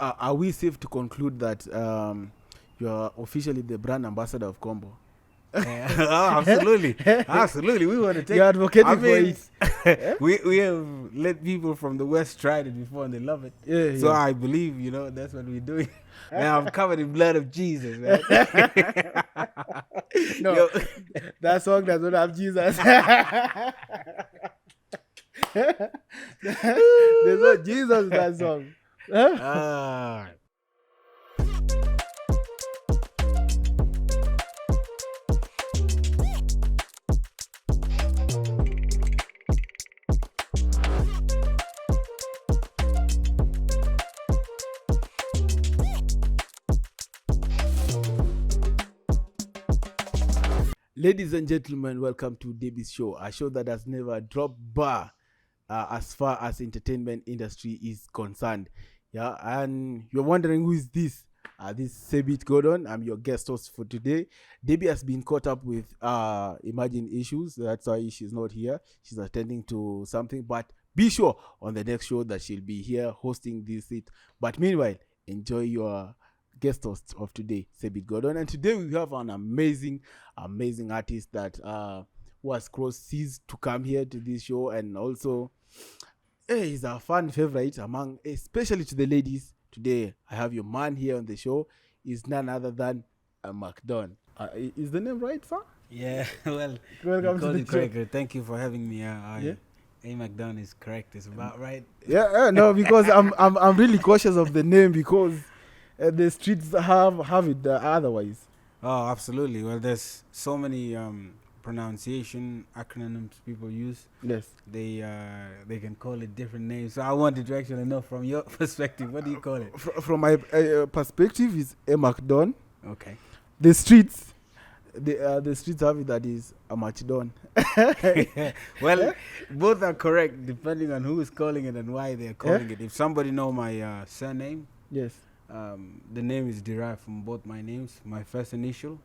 Are we safe to conclude that you are officially the brand ambassador of Combo? Absolutely, absolutely. We want to take. You're advocating for it. we have let people from the West try it before and they love it. Yeah, So yeah. I believe that's what we're doing. Man, I'm covered in blood of Jesus, man. No, Yo. that song does not have Jesus. There's no Jesus in that song. Ah. Ladies and gentlemen, welcome to Debbie's show, a show that has never dropped bar as far as entertainment industry is concerned. Yeah, and you're wondering who is this? This is Sebit Gordon. I'm your guest host for today. Debbie has been caught up with emerging issues. That's why she's not here. She's attending to something. But be sure on the next show that she'll be here hosting this seat. But meanwhile, enjoy your guest host of today, Sebit Gordon. And today we have an amazing artist that who has crossed seas to come here to this show, and also he's a fan favorite among, especially to the ladies. Today I have your man here on the show. Is none other than Amac Don. Is the name right, sir? Yeah, well, Welcome to the show. correct. Thank you for having me. Amac Don is correct. It's about right. Yeah, no, because I'm really cautious of the name because the streets have it otherwise. Oh, absolutely. Well, there's so many pronunciation acronyms people use. Yes. They can call it different names. So I wanted to actually know from your perspective, what do you call it? From my perspective, is Amac Don. Okay. The streets have it that is Amac Don. Well, both are correct depending on who is calling it and why they're calling it. If somebody know my surname, Yes. the name is derived from both my names. My first initial,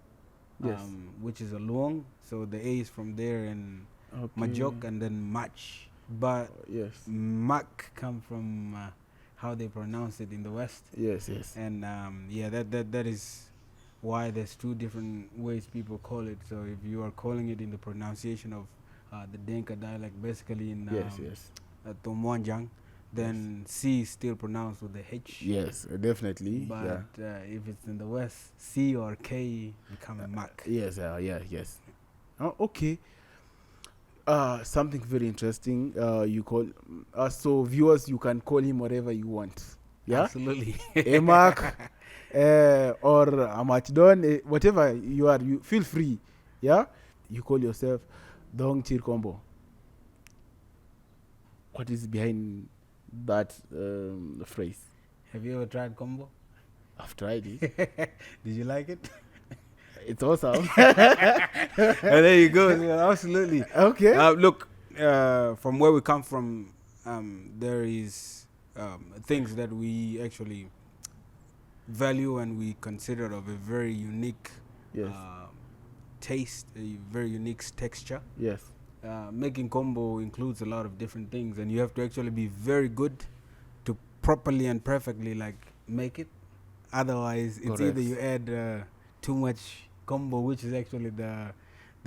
Yes. which is a Luong, so the A is from there, and Majok, and then Mach. But Yes. Mac come from how they pronounce it in the West. Yes. And that is why there's two different ways people call it. So if you are calling it in the pronunciation of the Denka dialect, basically in Yes. Tomwanjang, then C is still pronounced with the H. Yes, definitely. But if it's in the West, C or K become a Mac. Yes. Yes. Oh, okay. Something very interesting. You call so viewers, you can call him whatever you want. Yeah. Absolutely. Amac or Amac Don, whatever you are, you feel free. Yeah. You call yourself Dong Chir Combo. What is behind that phrase? Have you ever tried combo? I've tried it. Did you like it? It's awesome. There you go. Yeah, absolutely. Okay. Look, from where we come from, there is things that we actually value and we consider of a very unique Yes. taste, a very unique texture. Yes. Making combo includes a lot of different things, and you have to actually be very good to properly and perfectly make it. Otherwise, it's either you add too much combo, which is actually the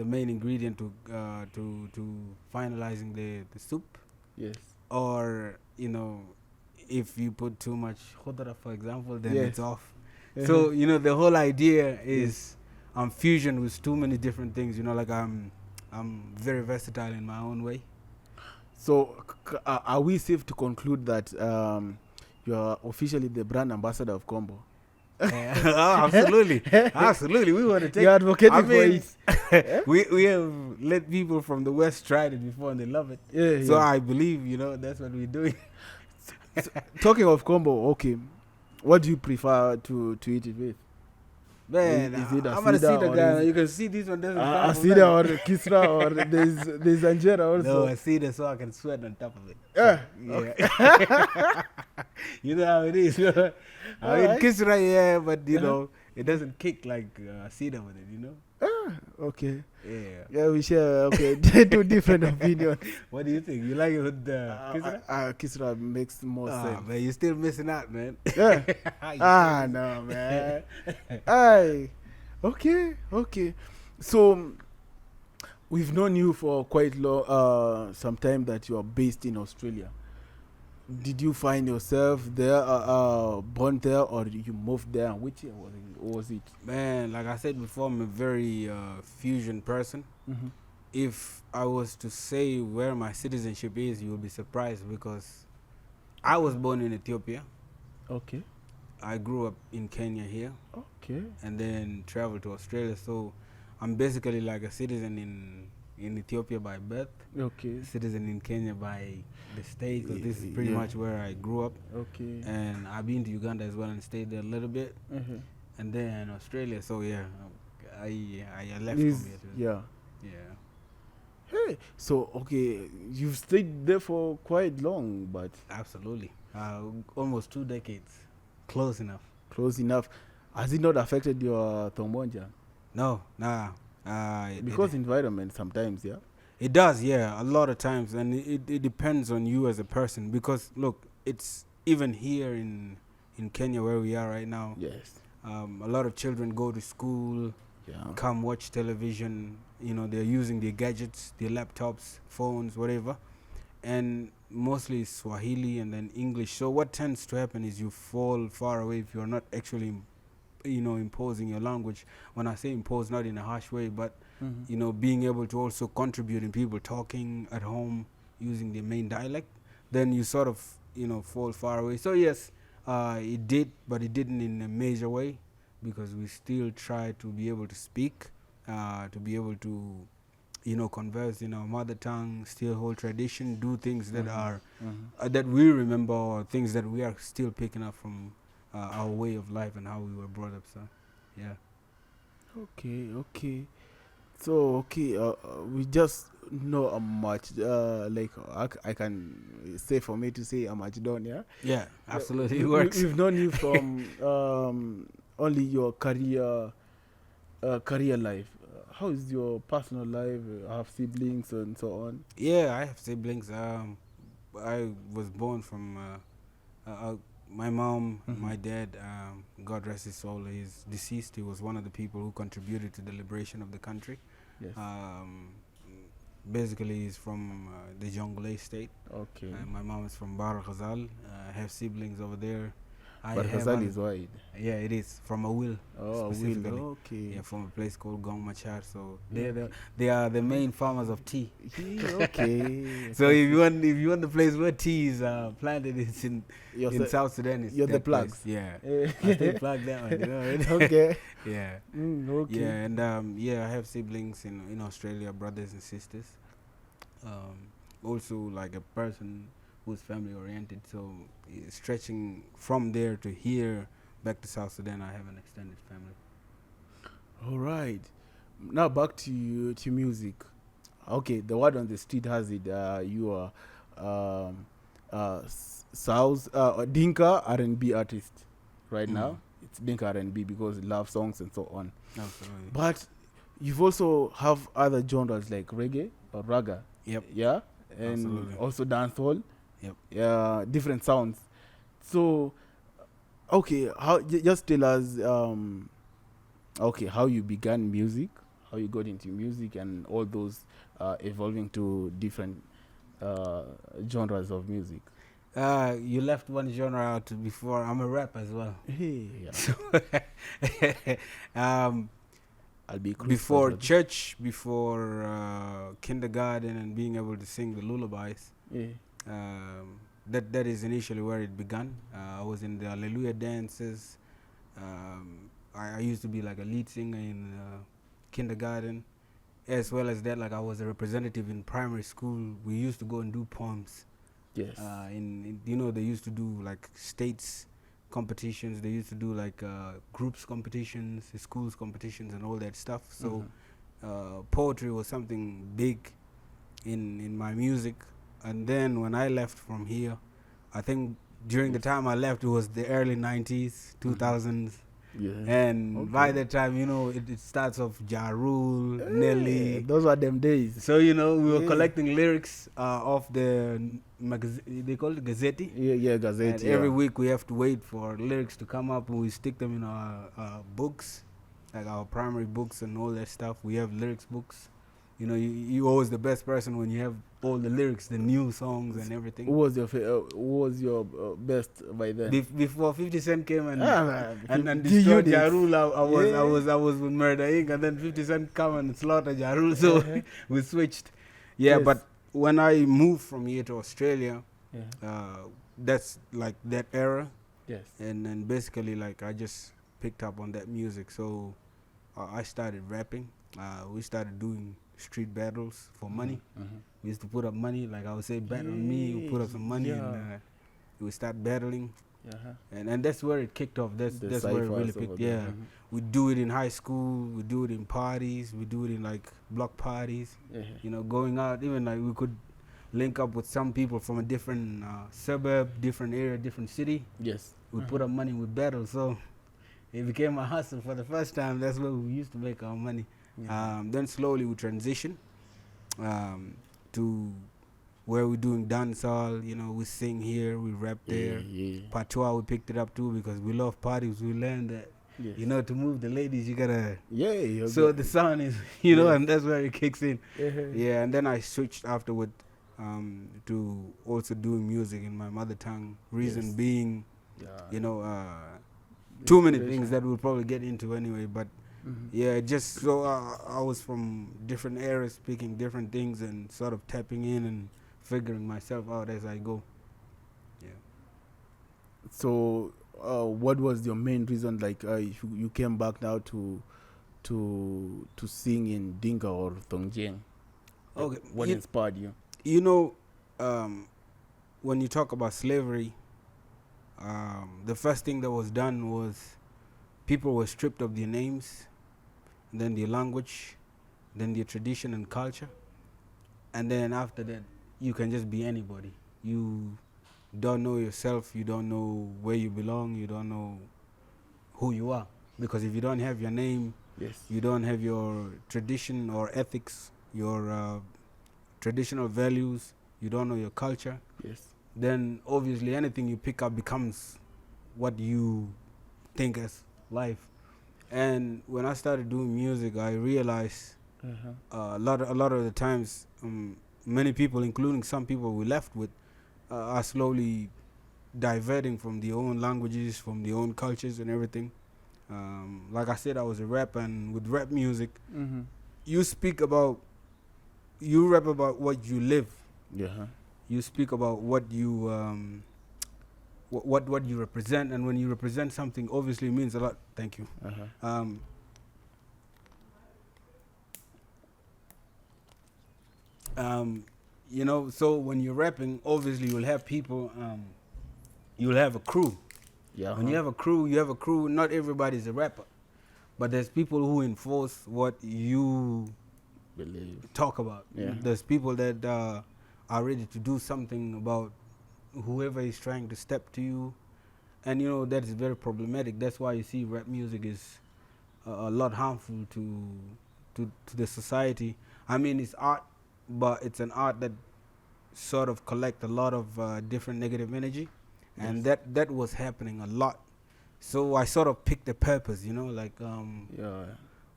main ingredient to finalizing the soup. Yes. Or if you put too much khodra, for example, then Yes. it's off. So the whole idea is fusion with too many different things. I'm very versatile in my own way. So, are we safe to conclude that you are officially the brand ambassador of Combo? Absolutely, absolutely. We want to take. You're advocating for it. We have let people from the West try it before and they love it. Yeah. So I believe that's what we're doing. Talking of Combo, okay, what do you prefer to eat it with? Man, Is it I'm gonna see Asida the or guy. is You can see this one doesn't. Asida or Kisra or there's Anjera also. No, I see the so I can sweat on top of it. Yeah. Yeah. You know how it is. I mean, Alright. Kisra, yeah, but it doesn't kick like Asida with it. Okay. Yeah. Yeah, we share. Okay, two different opinions. What do you think? You like it with the Kisra? Kisra makes more Ah, sense. man, you're still missing out, man. Yeah. You still missing- No, man. Aye. Okay. Okay. So we've known you for quite long. Some time that you are based in Australia. Did you find yourself there, born there, or you moved there? Which year was it? Man, like I said before, I'm a very fusion person. Mm-hmm. If I was to say where my citizenship is, you will be surprised because I was born in Ethiopia. Okay. I grew up in Kenya here Okay. and then traveled to Australia. So I'm basically like a citizen in Ethiopia by birth, Okay. citizen in Kenya by the state, because this is pretty Yeah. much where I grew up. Okay. And I've been to Uganda as well and stayed there a little bit, Mm-hmm. and then Australia. So yeah, I left Is- from here too. yeah. Yeah. Hey, so okay, you've stayed there for quite long, but Absolutely. Almost 2 decades. Close enough. close enough. Has it not affected your Tomonja? No, nah. Because environment sometimes, yeah. It does, yeah, a lot of times, and it depends on you as a person. Because look, it's even here in Kenya where we are right now. Yes. A lot of children go to school, Yeah. come watch television. You know, they're using their gadgets, their laptops, phones, whatever, and mostly Swahili and then English. So what tends to happen is you fall far away if you're not actually, imposing your language. When I say impose, not in a harsh way, but Mm-hmm. being able to also contribute in people talking at home using their main dialect, then you sort of, fall far away. So yes, it did, but it didn't in a major way because we still try to be able to speak, to be able to, converse in our mother tongue, still hold tradition, do things that are that we remember, or things that we are still picking up from our way of life and how we were brought up. So, yeah. Okay. Okay. So okay, we just know a much. Like I can say for me to say Amac Don, yeah. Yeah, absolutely, it We- works. We've known you from only your career life. How is your personal life? Have siblings and so on? Yeah, I have siblings. I was born from my mom, my dad. God rest his soul. He's deceased. He was one of the people who contributed to the liberation of the country. Yes. Basically, he's from the Jonglei state. Okay. My mom is from Bar Ghazal. I have siblings over there. But Ghazal is wide. Yeah, it is from a will. Oh, specifically. will. Okay. Yeah, from a place called Gong Machar. So Yeah. they are the main farmers of tea. Okay. So if you want the place where tea is planted, it's in South Sudan. It's you're the that place. plugs. Yeah, Eh. I still plug that one. You know, right? Okay. Yeah, Okay. yeah, and I have siblings in Australia, brothers and sisters. Also, like a person who's family oriented. So stretching from there to here, back to South Sudan, I have an extended family. All right. Now back to music. Okay, the word on the street has it. You are South Dinka R&B artist right now. It's Dinka R&B because love songs and so on. Absolutely. But you've also have other genres like reggae or raga. Yep. Yeah, and Absolutely. also dancehall. Yep. Yeah, different sounds. So, okay, how just tell us okay, how you began music, how you got into music, and all those evolving to different genres of music. You left one genre out before. I'm a rap as well. Hey, yeah. So, I'll be before crucified. church, before kindergarten, and being able to sing the lullabies. Yeah. That is initially where it began. I was in the Hallelujah dances. I used to be like a lead singer in kindergarten, as well as that. Like I was a representative in primary school. We used to go and do poems. Yes. They used to do like states competitions. They used to do like groups competitions, schools competitions, and all that stuff. So poetry was something big in my music. And then when I left from here, I think during the time I left, it was the early 90s, 2000s. Yeah. And by that time, it starts off Ja Rule, Nelly. Those were them days. So we were collecting lyrics off the magazine. They call it Gazzetti. Yeah, Gazette. And every week we have to wait for lyrics to come up, and we stick them in our books, like our primary books and all that stuff. We have lyrics books. You always the best person when you have all the lyrics, the new songs and everything. Who was your best by then? Before 50 Cent came and destroyed Ja Rule, I was with Murder Inc. and then 50 Cent come and slaughter Ja Rule, so we switched. Yeah, yes. But when I moved from here to Australia, that's like that era. Yes. And then basically like I just picked up on that music, so I started rapping. We started doing street battles for money. We used to put up money, like I would say, bet on me, we put up some money, and we start battling. And that's where it kicked off. That's where it really picked. Yeah, we do it in high school, we do it in parties, we do it in like block parties. Going out, even like we could link up with some people from a different suburb, different area, different city. Yes. We put up money, we battle. So it became a hustle for the first time. That's where we used to make our money. Then slowly we transition to where we're doing dancehall. We sing here, we rap there. Patois, we picked it up too because we love parties. We learned that to move the ladies, you gotta so the sound is and that's where it kicks in. And then I switched afterward to also doing music in my mother tongue. Reason being, too many things that we'll probably get into anyway, but just so I was from different areas, speaking different things and sort of tapping in and figuring myself out as I go. So what was your main reason, like you came back now to sing in Dinka or Tongjiang? Okay. What inspired you? When you talk about slavery, the first thing that was done was people were stripped of their names, then their language, then their tradition and culture. And then after that, you can just be anybody. You don't know yourself, you don't know where you belong, you don't know who you are. Because if you don't have your name, you don't have your tradition or ethics, your traditional values, you don't know your culture, then obviously anything you pick up becomes what you think as life. And when I started doing music, I realized a lot of the times, many people, including some people we left with, are slowly diverting from their own languages, from their own cultures and everything. Like I said, I was a rapper, and with rap music, you rap about what you live. You speak about what you what you represent, and when you represent something, obviously it means a lot. Thank you. So when you're rapping, obviously you'll have people, you'll have a crew. When you have a crew, not everybody's a rapper, but there's people who enforce what you talk about. There's people that are ready to do something about whoever is trying to step to you, and that is very problematic. That's why you see rap music is a lot harmful to the society. I mean, it's art, but it's an art that sort of collect a lot of different negative energy, and that was happening a lot. So I sort of picked a purpose,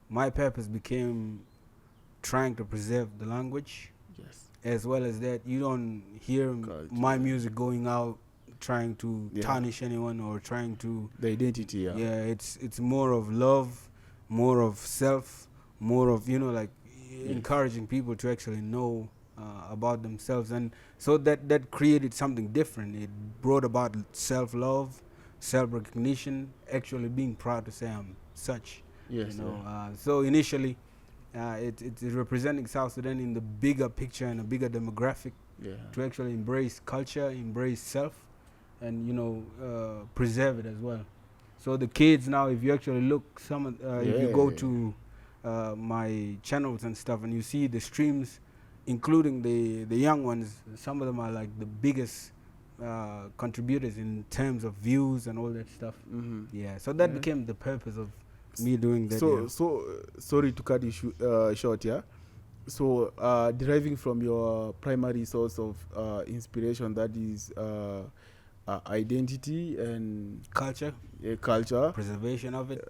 my purpose became trying to preserve the language. As well as that, you don't hear my music going out trying to tarnish anyone or trying to the identity. It's more of love, more of self, more of encouraging people to actually know about themselves, and so that created something different. It brought about self-love, self-recognition, actually being proud to say I'm such. So initially, it's representing South Sudan in the bigger picture and a bigger demographic, to actually embrace culture, embrace self, and preserve it as well. So the kids now, if you actually look, if you go to my channels and stuff, and you see the streams, including the young ones, some of them are like the biggest contributors in terms of views and all that stuff. Yeah, so that became the purpose of me doing that. So sorry to cut you short, yeah. So deriving from your primary source of inspiration, that is identity and Culture, culture, preservation of it.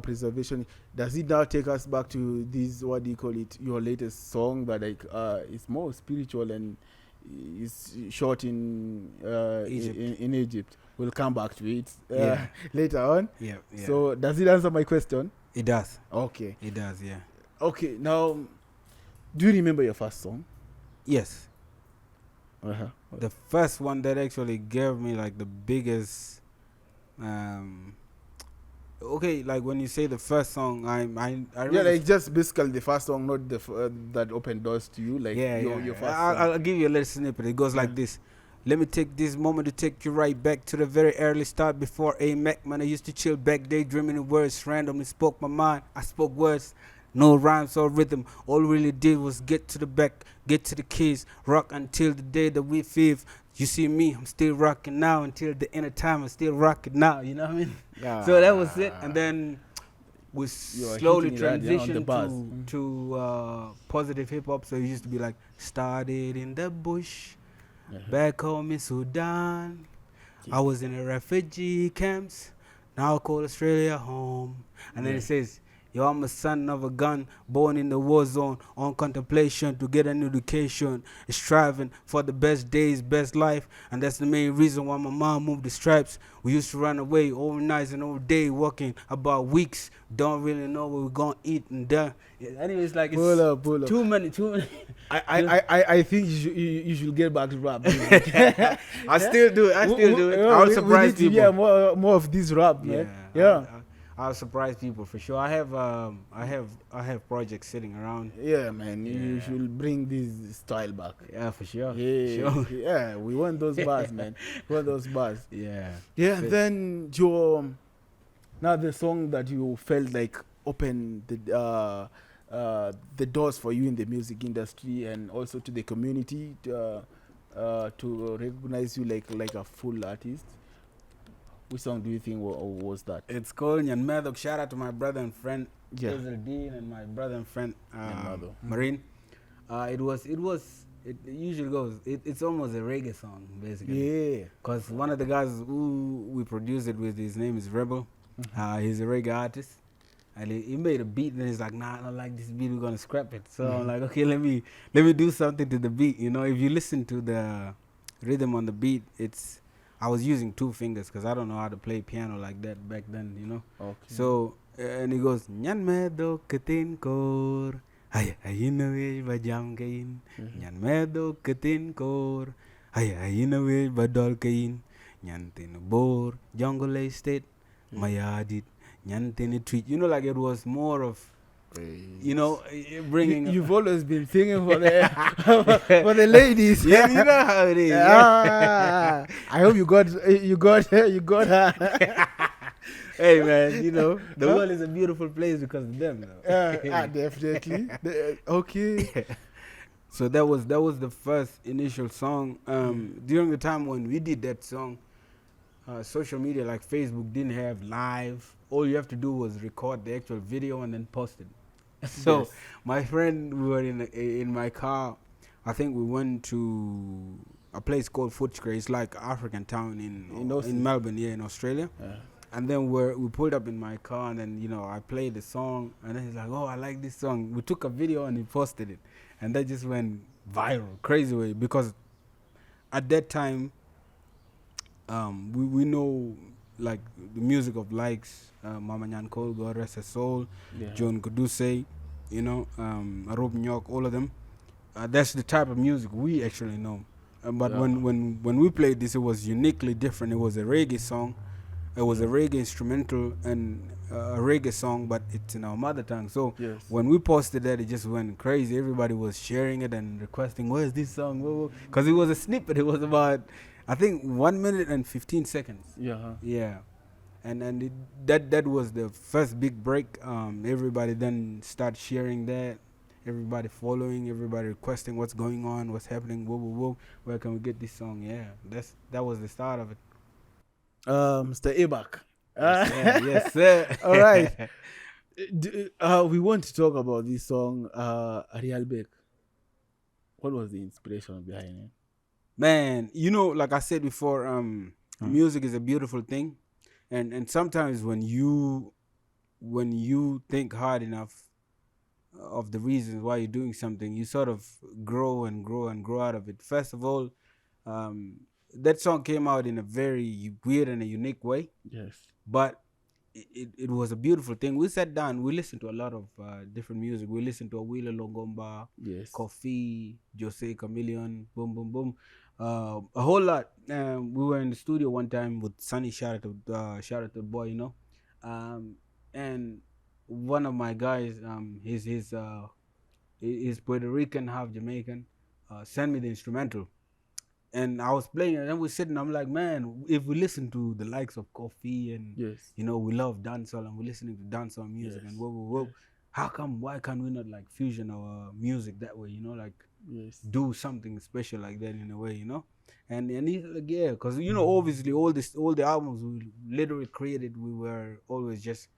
preservation. Does it now take us back to this, what do you call it, your latest song that like is more spiritual and is shot in Egypt. in Egypt? We'll come back to it Yeah. later on. Yeah. So does it answer my question? It does. Okay. It does. Yeah. Okay. Now, do you remember your first song? Yes. Uh-huh. The first one that actually gave me like the biggest okay, like when you say the first song, I remember. Yeah, like just basically the first song, not the that opened doors to you, like your first song. I'll give you a little snippet. It goes like this. Let me take this moment to take you right back to the very early start before Amac. Man, I used to chill back, daydreaming in words, randomly spoke my mind. I spoke words, no rhymes or rhythm. All we really did was get to the back, get to the keys, rock until the day that we fifth. You see me, I'm still rocking now until the end of time. I'm still rocking now. You know what I mean? Yeah. So that was it, and then we slowly transitioned to positive hip hop. So it used to be like started in the bush, back home in Sudan. I was in the refugee camps. Now I call Australia home. And then it says, yo, I'm a son of a gun, born in the war zone, on contemplation to get an education, striving for the best days, best life, and that's the main reason why my mom moved the stripes. We used to run away all nights and all day, working about weeks, don't really know what we're gonna eat and done. Anyways, like pull up. too many. I think you should get back to rap. I still do it. I'll surprise people. Yeah, more of this rap, man. Yeah. I'll surprise people for sure. I have projects sitting around. Yeah, man. You should bring this style back. Yeah, for sure. Yeah, sure. Yeah. We want those bars, man. We want those bars. Yeah. Yeah. Then now the song that you felt like opened the doors for you in the music industry and also to the community to recognize you like a full artist. Which song do you think was that? It's called Nyan Medok. Shout out to my brother and friend Hazel Dean and my brother and friend Marine. It usually goes. It's almost a reggae song basically. Yeah. Cause one of the guys who we produced it with, his name is Rebel. He's a reggae artist, and he made a beat. And he's like, nah, I don't like this beat. We're gonna scrap it. So I'm like, okay, let me do something to the beat. You know, if you listen to the rhythm on the beat, I was using 2 fingers because I don't know how to play piano like that back then, you know. Okay. So and he goes, Nyan medo ketin kor, ay ayinawe bajam kain. Nyan medo ketin kor, ay ayinawe badol kain. Nyan tinubor, jungle estate, mayadit, nyan tinitreat. You know, like it was more of, you know, bringing. You've always been singing for the for the ladies. Yeah, you know how it is. I hope you got her. Hey man, you know the world is a beautiful place because of them. Definitely. Okay. So that was the first initial song. During the time when we did that song, social media like Facebook didn't have live. All you have to do was record the actual video and then post it. So my friend, we were in my car. I think we went to a place called Footscray. It's like African town in Melbourne, in Australia. And then we pulled up in my car, and then, you know, I played the song, and then he's like, oh, I like this song. We took a video and he posted it, and that just went viral, crazy way, because at that time, we know like the music of likes Mama Nyan Cole, God rest her soul, John Kuduse, you know, Arob Nyok, all of them. That's the type of music we actually know. But when we played this, it was uniquely different. It was a reggae song. It was a reggae instrumental and a reggae song, but it's in our mother tongue. So when we posted that, it just went crazy. Everybody was sharing it and requesting, where's this song? Because it was a snippet. It was about, I think, 1 minute and 15 seconds. Yeah. And that was the first big break. Everybody then started sharing that. everybody following, everybody requesting what's going on, what's happening, whoa, whoa, whoa, where can we get this song? Yeah, that was the start of it. Mr. Amac. Yes, sir. Yes, sir. All right. We want to talk about this song, Ariel Beck. What was the inspiration behind it? Man, you know, like I said before, music is a beautiful thing, and sometimes when you think hard enough of the reasons why you're doing something, you sort of grow and grow and grow out of it. First of all, that song came out in a very weird and a unique way. Yes. But it was a beautiful thing. We sat down, we listened to a lot of different music. We listened to Awila Longomba, Yes. Kofi, Jose Chameleon, boom, boom, boom. A whole lot. We were in the studio one time with Sunny, shout out to the boy, you know. And one of my guys, he's Puerto Rican, half Jamaican, sent me the instrumental. And I was playing and then we're sitting, I'm like, man, if we listen to the likes of Kofi and, Yes. you know, we love dancehall and we're listening to dancehall music and whoa, whoa, whoa. Yes. Why can't we not like fusion our music that way, you know, like do something special like that in a way, you know? And he's like, yeah, because, you know, obviously all the albums we literally created, we were always just,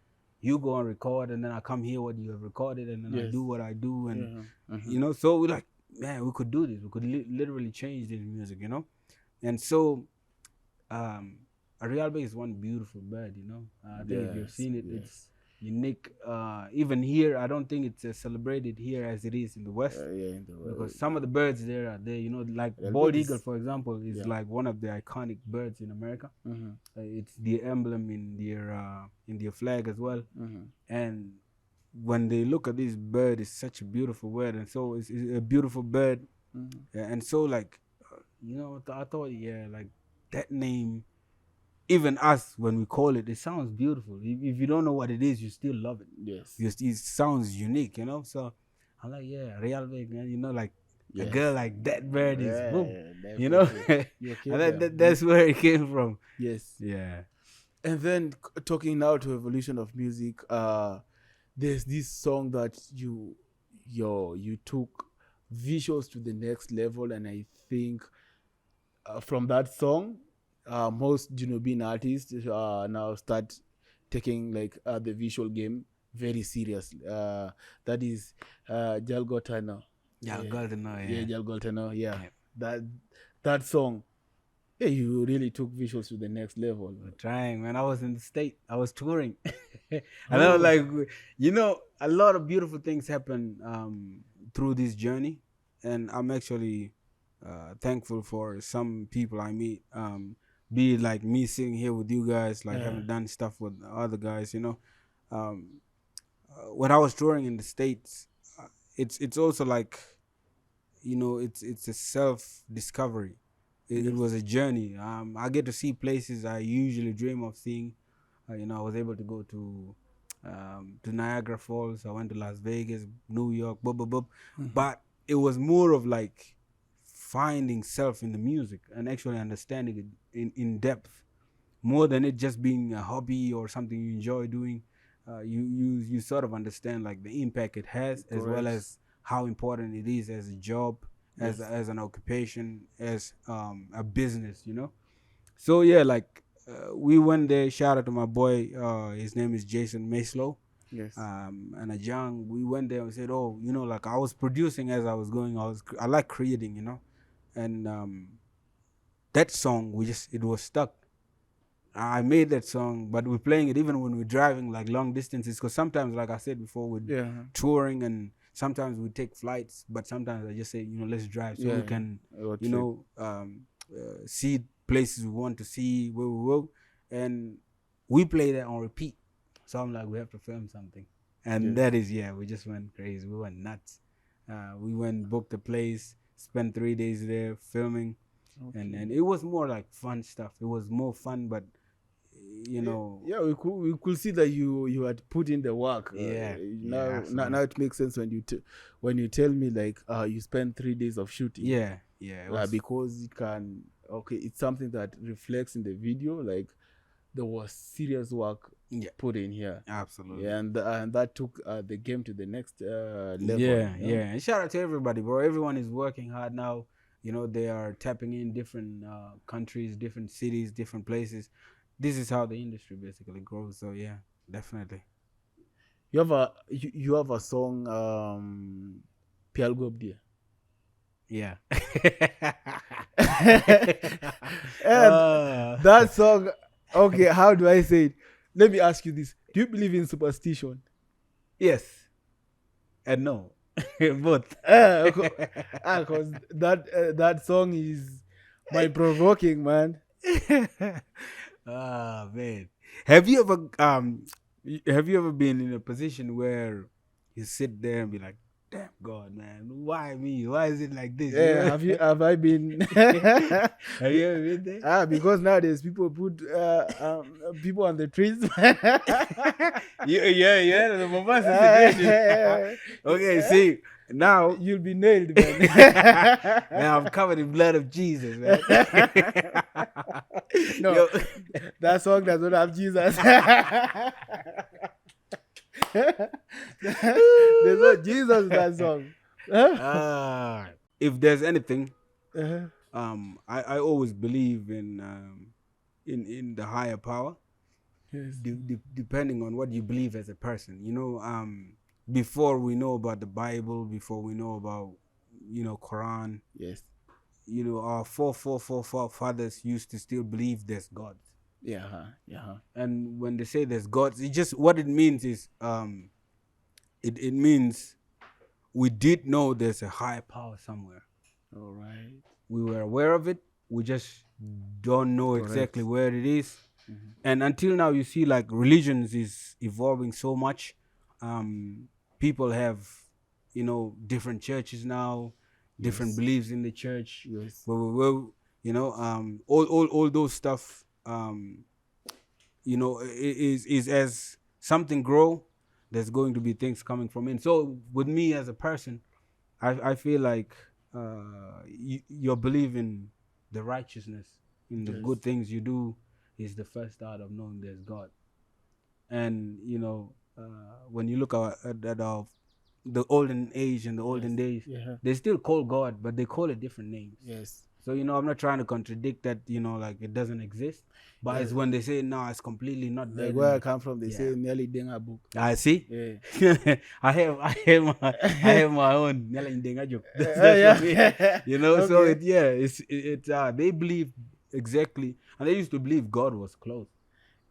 you go and record and then I come hear what you have recorded and then I do what I do and, you know, so we're like, man, we could do this. We could literally change this music, you know? And so, a real Beck is one beautiful bird, you know? I think if you've seen it, it's unique. Even here, I don't think it's celebrated here as it is in the West. In the West. Because some of the birds there are there, you know, like bald eagle, for example, is like one of the iconic birds in America. It's the emblem in their flag as well. And when they look at this bird, it's such a beautiful bird, and so it's a beautiful bird, and so like, you know, I thought, yeah, like that name, even us when we call it, it sounds beautiful. If you don't know what it is, you still love it. Yes, it sounds unique, you know. So I'm like, yeah, Real Big, man, you know, like a girl like that bird is, boom, you know, and that's where it came from. Yes, yeah. And then talking now to evolution of music, there's this song that you took visuals to the next level, and I think from that song, most Junubian artists now start taking like the visual game very seriously. That is Jalgotano. Jalgotano. Yeah, that song. Yeah, you really took visuals to the next level. We're trying, man. I was in the state. I was touring. And I was like, you know, a lot of beautiful things happen through this journey. And I'm actually thankful for some people I meet. Be it like me sitting here with you guys, like having done stuff with other guys, you know. When I was touring in the States, it's also like, you know, it's a self-discovery. It was a journey. I get to see places I usually dream of seeing. You know, I was able to go to Niagara Falls. I went to Las Vegas, New York, but it was more of like finding self in the music and actually understanding it in depth, more than it just being a hobby or something you enjoy doing. You sort of understand like the impact it has, as well as how important it is as a job, as an occupation, as a business, you know. So yeah, like we went there. Shout out to my boy. His name is Jason Maslow. Yes. And Ajang. We went there and said, oh, you know, like I was producing as I was going. I like creating, you know, and that song it was stuck. I made that song, but we're playing it even when we're driving like long distances, because sometimes, like I said before, we're touring and sometimes we take flights, but sometimes I just say, you know, let's drive so we can, you know, see places we want to see, and we play that on repeat. So I'm like, we have to film something. And that is, we just went crazy. We went nuts. We went, booked a place, spent 3 days there filming. Okay. And it was more like fun stuff. It was more fun, but you know, we could see that you had put in the work. Now it makes sense when you tell me like you spent 3 days of shooting. Because it can it's something that reflects in the video. Like there was serious work put in here. Absolutely. Yeah, and that took the game to the next level. Yeah. And shout out to everybody, bro. Everyone is working hard now. You know, they are tapping in different countries, different cities, different places. This is how the industry basically grows. So yeah, definitely. You have a song, Pial Gobdia. Yeah. And that song, okay, how do I say it? Let me ask you this. Do you believe in superstition? Yes. And no. Both. Because that song is mind provoking, man. Ah, man. Have you ever been in a position where you sit there and be like, damn God, man, why me? Why is it like this? Yeah, have I been? Have you ever been there? Because nowadays people put people on the trees. Yeah, the Mombasa situation. Okay, see, now you'll be nailed, man. now I'm covered in blood of Jesus, man. No, that song does not have Jesus. There's no Jesus in that song. If there's anything, Uh-huh. I always believe in the higher power. Yes. Depending on what you believe as a person, you know, before we know about the Bible, before we know about, you know, Quran, Yes. you know, our forefathers used to still believe there's God. Yeah. Yeah. And when they say there's gods, it just, what it means is it means we did know there's a higher power somewhere. All right. We were aware of it, we just don't know exactly where it is. Mm-hmm. And until now, you see, like, religions is evolving so much. People have, you know, different churches now, different beliefs in the church. Yes. Well, you know, all those stuff, you know, is as something grow, there's going to be things coming from in. So with me as a person, I feel like your belief in the righteousness, in the good things you do, is the first start of knowing there's God. And, you know, when you look at our, the olden age and the olden days, they still call God, but they call it different names. Yes. So, you know, I'm not trying to contradict that, you know, like it doesn't exist. But it's when they say, no, it's completely not there. Like where I come from, they say nearly denga book. I see. Yeah. I have my own nearly denga joke. That's me. You know, okay. So it's they believe exactly, and they used to believe God was close.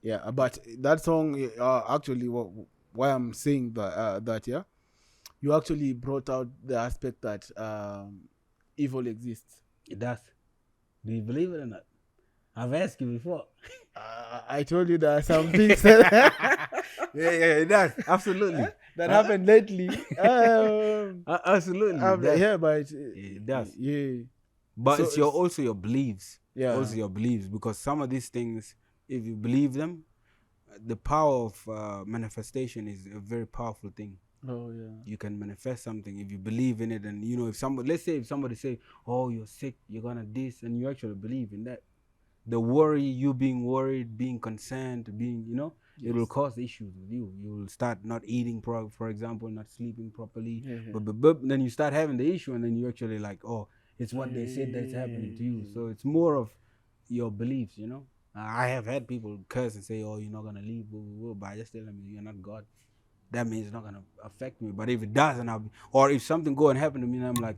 Yeah, but that song, actually, why I'm saying that, you actually brought out the aspect that evil exists. It does. Do you believe it or not? I've asked you before. I told you there are some things that yeah, it does. Absolutely. that happened lately. Absolutely. But it does. Yeah. But so it's also your beliefs. Yeah. Also your beliefs, because some of these things, if you believe them, the power of manifestation is a very powerful thing. Oh yeah. You can manifest something if you believe in it, and, you know, if somebody say, oh, you're sick, you're gonna this, and you actually believe in that, the worry, you being worried, being concerned, being, you know, it will cause issues with you. You will start not eating, for example, not sleeping properly. But then you start having the issue, and then you actually like, oh, it's what they said that's happening to you. So it's more of your beliefs, you know. I have had people curse and say, oh, you're not gonna leave, but I just tell them, you're not God. That means it's not gonna affect me. But if it does, and or if something go and happen to me, and I'm like,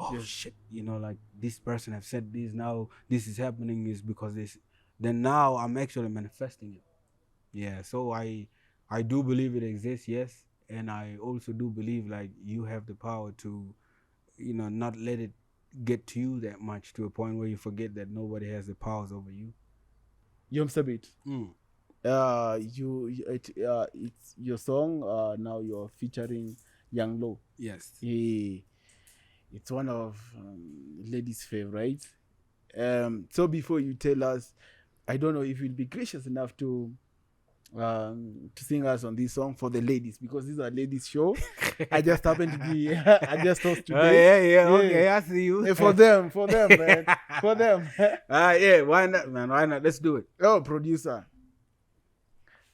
oh shit, you know, like this person have said this, now this is happening is because this, then now I'm actually manifesting it. Yeah, so I do believe it exists, yes, and I also do believe like you have the power to, you know, not let it get to you that much to a point where you forget that nobody has the powers over you. Yom Sabit. It's your song. Now you're featuring Young Lo. Yes. It's one of ladies' favorites. So before you tell us, I don't know if you'll be gracious enough to sing us on this song for the ladies, because this is a ladies' show. I just happened to be I just host today. Yeah, okay, I see you. For them, man, for them. Yeah, why not, man? Why not? Let's do it. Oh, producer.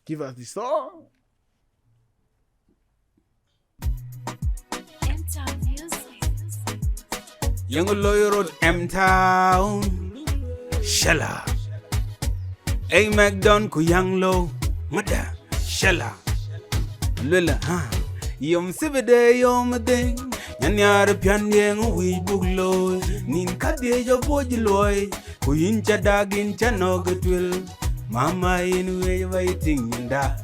Give us the song. Young Lawyer Road, M-Town, Shella. Amac Don, ku young low, Mada, Shella. Lula, Yom Sibide, Yom Ding, Yanyar Pianyang, we book low, Nin Kadia, your body loy, ku incha dagin chanogatwill, Mama in way waiting in da,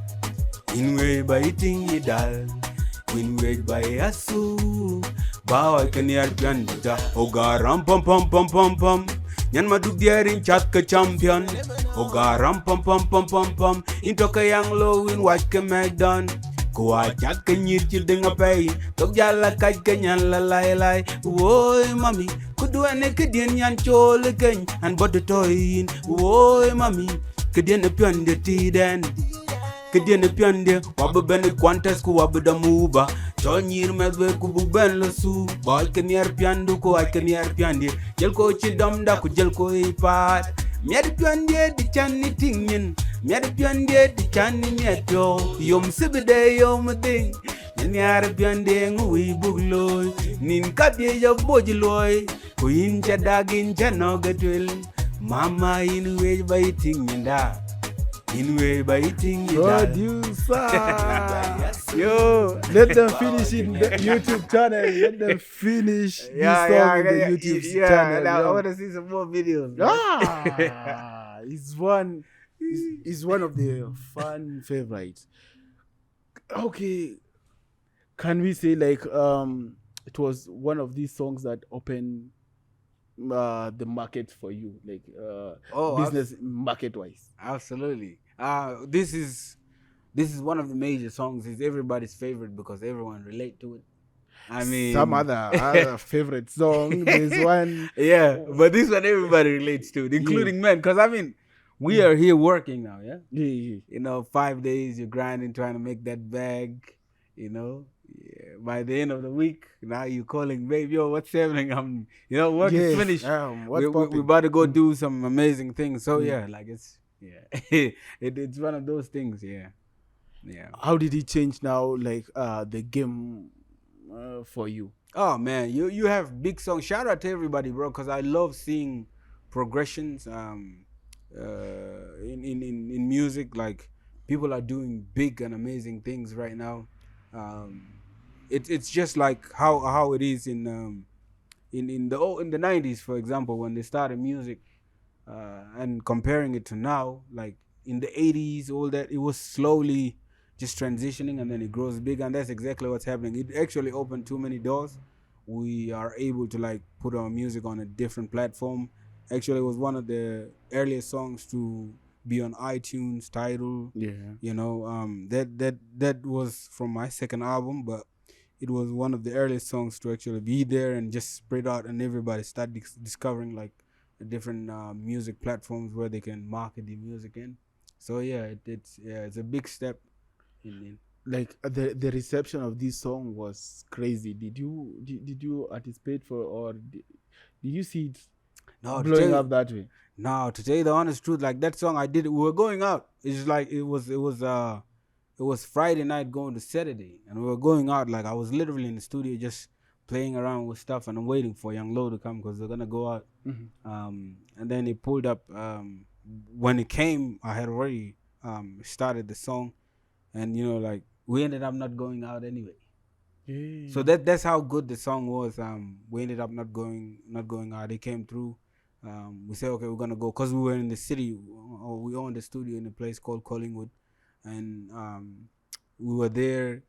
in way biting ye dal, in way by asu. Bow I can hear Pianda, Ogaram pum pum pum pum pum. Yan madug diarin chat ka champion. Ogaram pum pum pum pum pum. Into ka yang low in watch ka Amac Don. Kuwa chat ka nyir childing a pay. Tok jala kaj ka nyan la lai lai. Woy mami, kudu ane kidien yan chole keny. And but the toy in. Woy mami, kidien a pianda ti den. Kidien a pianda, wabba ben quantas ku wabba da muba. Chonyir medwe ku buben la su. Boy can yer piandu ko I can yer piandi. Jel ko chidam da ku jel ko ipat. Mied piandi di chani tingin. Mied piandi di chani mieto. Yom sibide yom ding. Nyar piandi ngui bugloy. Nin kadye ya bojiloy. Ku incha dagin chanogatwil. Mama in way by tingin da. In way by eating Producer. Yo, let them finish in the YouTube channel. Let them finish this song in the YouTube channel. Now I want to see some more videos. It's one of the fan favorites. Okay, can we say like it was one of these songs that opened the market for you, like business market wise? Absolutely. This is one of the major songs. It's everybody's favorite because everyone relate to it. I mean, some other favorite song. There's one. Yeah, but this one everybody relates to it, including men. Because I mean, we are here working now. Yeah? Yeah. You know, 5 days you're grinding, trying to make that bag. You know. Yeah, by the end of the week, now you calling, babe, yo, what's happening? Work is finished. We're about to go do some amazing things. So yeah, like it's it's one of those things. Yeah. How did it change now? Like the game for you? Oh man, you have big songs. Shout out to everybody, bro, because I love seeing progressions. In music, like people are doing big and amazing things right now. It's just like how it is in the 90s, for example, when they started music, and comparing it to now, like in the 80s, all that, it was slowly just transitioning and then it grows big, and that's exactly what's happening. It actually opened too many doors. We are able to like put our music on a different platform. Actually, it was one of the earliest songs to be on iTunes, Tidal. Yeah. You know, that was from my second album, but it was one of the earliest songs to actually be there and just spread out, and everybody start discovering like different music platforms where they can market the music in. So yeah, it's a big step. Like the reception of this song was crazy. Did you anticipate for, or did you see it blowing up that way? No, to tell you the honest truth, like that song I did, we were going out. It's like it was Friday night going to Saturday, and we were going out. Like I was literally in the studio just playing around with stuff, and I'm waiting for Young Lo to come because they're gonna go out. And then it pulled up. When it came, I had already started the song, and like we ended up not going out anyway. Yeah. So that's how good the song was. We ended up not going out. It came through. We said, okay, we're gonna go, because we were in the city, or we owned the studio in a place called Collingwood, and we were there.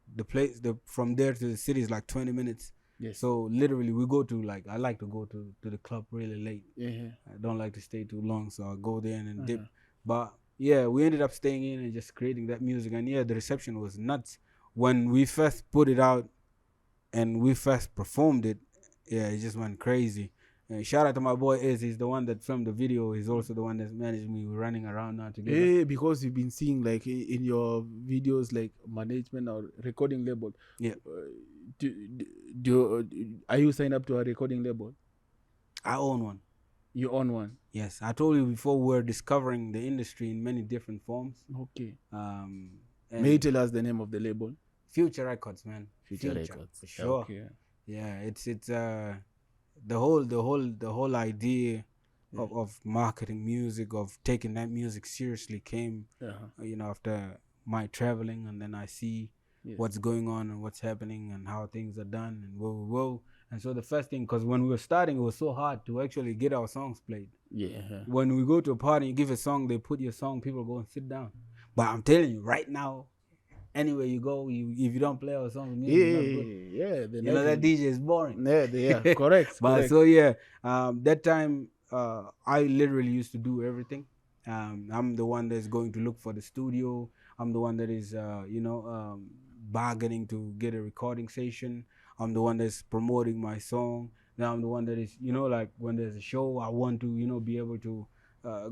From there to the city is like 20 minutes. Yes. So literally we go to, like, I like to go to the club really late. Yeah. I don't like to stay too long, so I go there and then dip. But yeah, we ended up staying in and just creating that music, and yeah, the reception was nuts when we first put it out and we first performed it. Yeah, it just went crazy. Shout out to my boy Iz. He's the one that filmed the video. He's also the one that's managed me. We're running around now together. Yeah, because you've been seeing like in your videos, like management or recording label. Yeah. Are you signed up to a recording label? I own one. You own one. Yes, I told you before we're discovering the industry in many different forms. Okay. Um, May you and tell us the name of the label? Future Records, man. Future Records. For sure. Okay. Yeah, it's the whole idea of marketing music, of taking that music seriously came after my traveling, and then I see what's going on and what's happening and how things are done and whoa. And so the first thing, because when we were starting, it was so hard to actually get our songs played. Yeah. When we go to a party, you give a song, they put your song, people go and sit down. But I'm telling you right now, anywhere you go, if you don't play our song, the music is not good. Yeah. You know that DJ is boring. Yeah. Correct. But correct. so yeah, that time I literally used to do everything. I'm the one that's going to look for the studio. I'm the one that is bargaining to get a recording session. I'm the one that's promoting my song. Now I'm the one that is like when there's a show, I want to be able to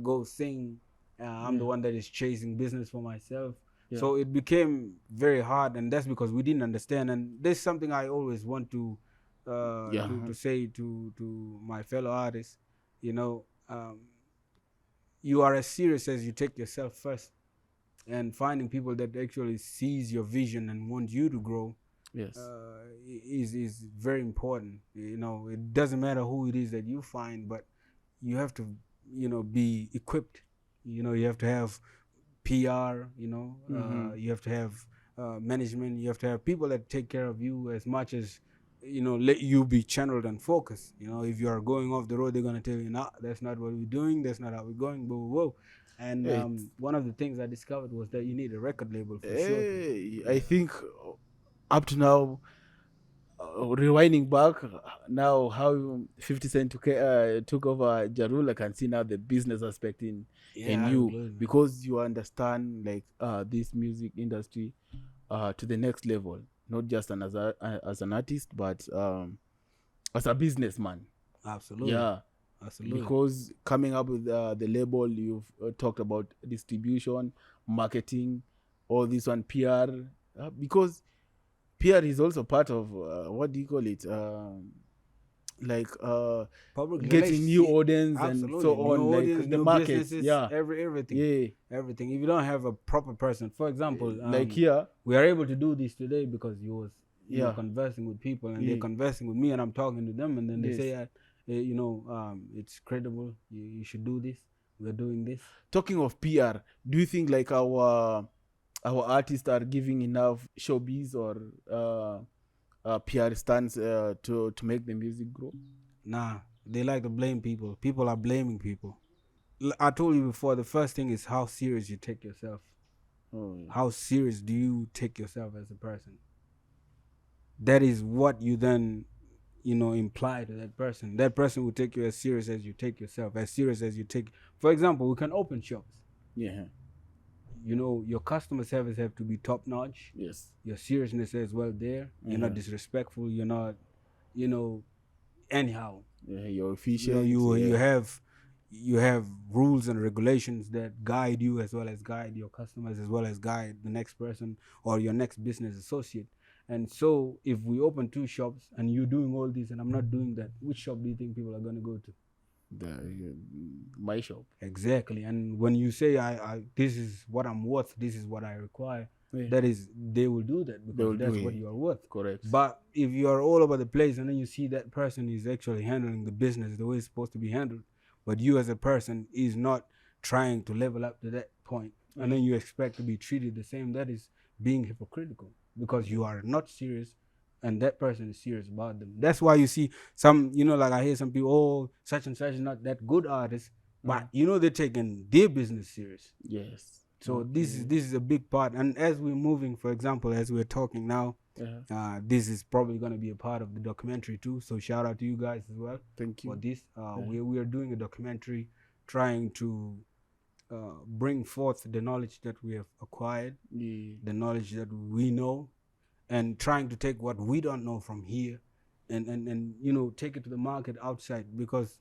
go sing. I'm the one that is chasing business for myself. Yeah. So it became very hard, and that's because we didn't understand. And there's something I always want to say to my fellow artists. You are as serious as you take yourself first, and finding people that actually sees your vision and want you to grow Yes. is very important. It doesn't matter who it is that you find, but you have to be equipped. You have to have PR, you have to have management, you have to have people that take care of you as much as let you be channeled and focused. If you are going off the road, they're going to tell you, nah, that's not what we're doing, that's not how we're going, whoa. And one of the things I discovered was that you need a record label for sure. I think up to now, rewinding back now, how 50 Cent took over Jarul, I can see now the business aspect in you, absolutely. because you understand like this music industry to the next level, not just as an artist, but as a businessman. Absolutely. Yeah. Absolutely. Because coming up with the label, you've talked about distribution, marketing, all this one, PR, because PR is also part of what do you call it? Like Public getting new audience absolutely. and so new on, audience, like the new markets. businesses, Yeah, everything. yeah. Everything. If you don't have a proper person, for example, Like here, we are able to do this today because you was conversing with people, and they're conversing with me, and I'm talking to them, and then they say, it's credible. You should do this. We're doing this. Talking of PR, do you think like our artists are giving enough showbiz or PR stunts to make the music grow? Nah, they like to blame people. People are blaming people. I told you before, the first thing is how serious you take yourself. How serious do you take yourself as a person? That is what you then imply to that person. That person will take you as serious as you take yourself, as serious as you take. For example, we can open shops. Yeah. Your customer service have to be top notch. Yes. Your seriousness as well there. You're not disrespectful. You're not, anyhow. Yeah, you're efficient. You have rules and regulations that guide you, as well as guide your customers, as well as guide the next person or your next business associate. And so if we open two shops and you're doing all this and I'm not doing that, which shop do you think people are going to go to? My shop. Exactly. And when you say I this is what I'm worth, this is what I require, that is, they will do that because that's what you are worth. Correct. But if you are all over the place and then you see that person is actually handling the business the way it's supposed to be handled, but you as a person is not trying to level up to that point, and then you expect to be treated the same, that is being hypocritical, because you are not serious and that person is serious about them. That's why you see some, like I hear some people, oh, such and such is not that good artist, but they're taking their business serious. Yes. So this is a big part. And as we're moving, for example, as we're talking now, this is probably going to be a part of the documentary too. So shout out to you guys as well. Thank you for this. We are doing a documentary trying to bring forth the knowledge that we have acquired, the knowledge that we know, and trying to take what we don't know from here and take it to the market outside, because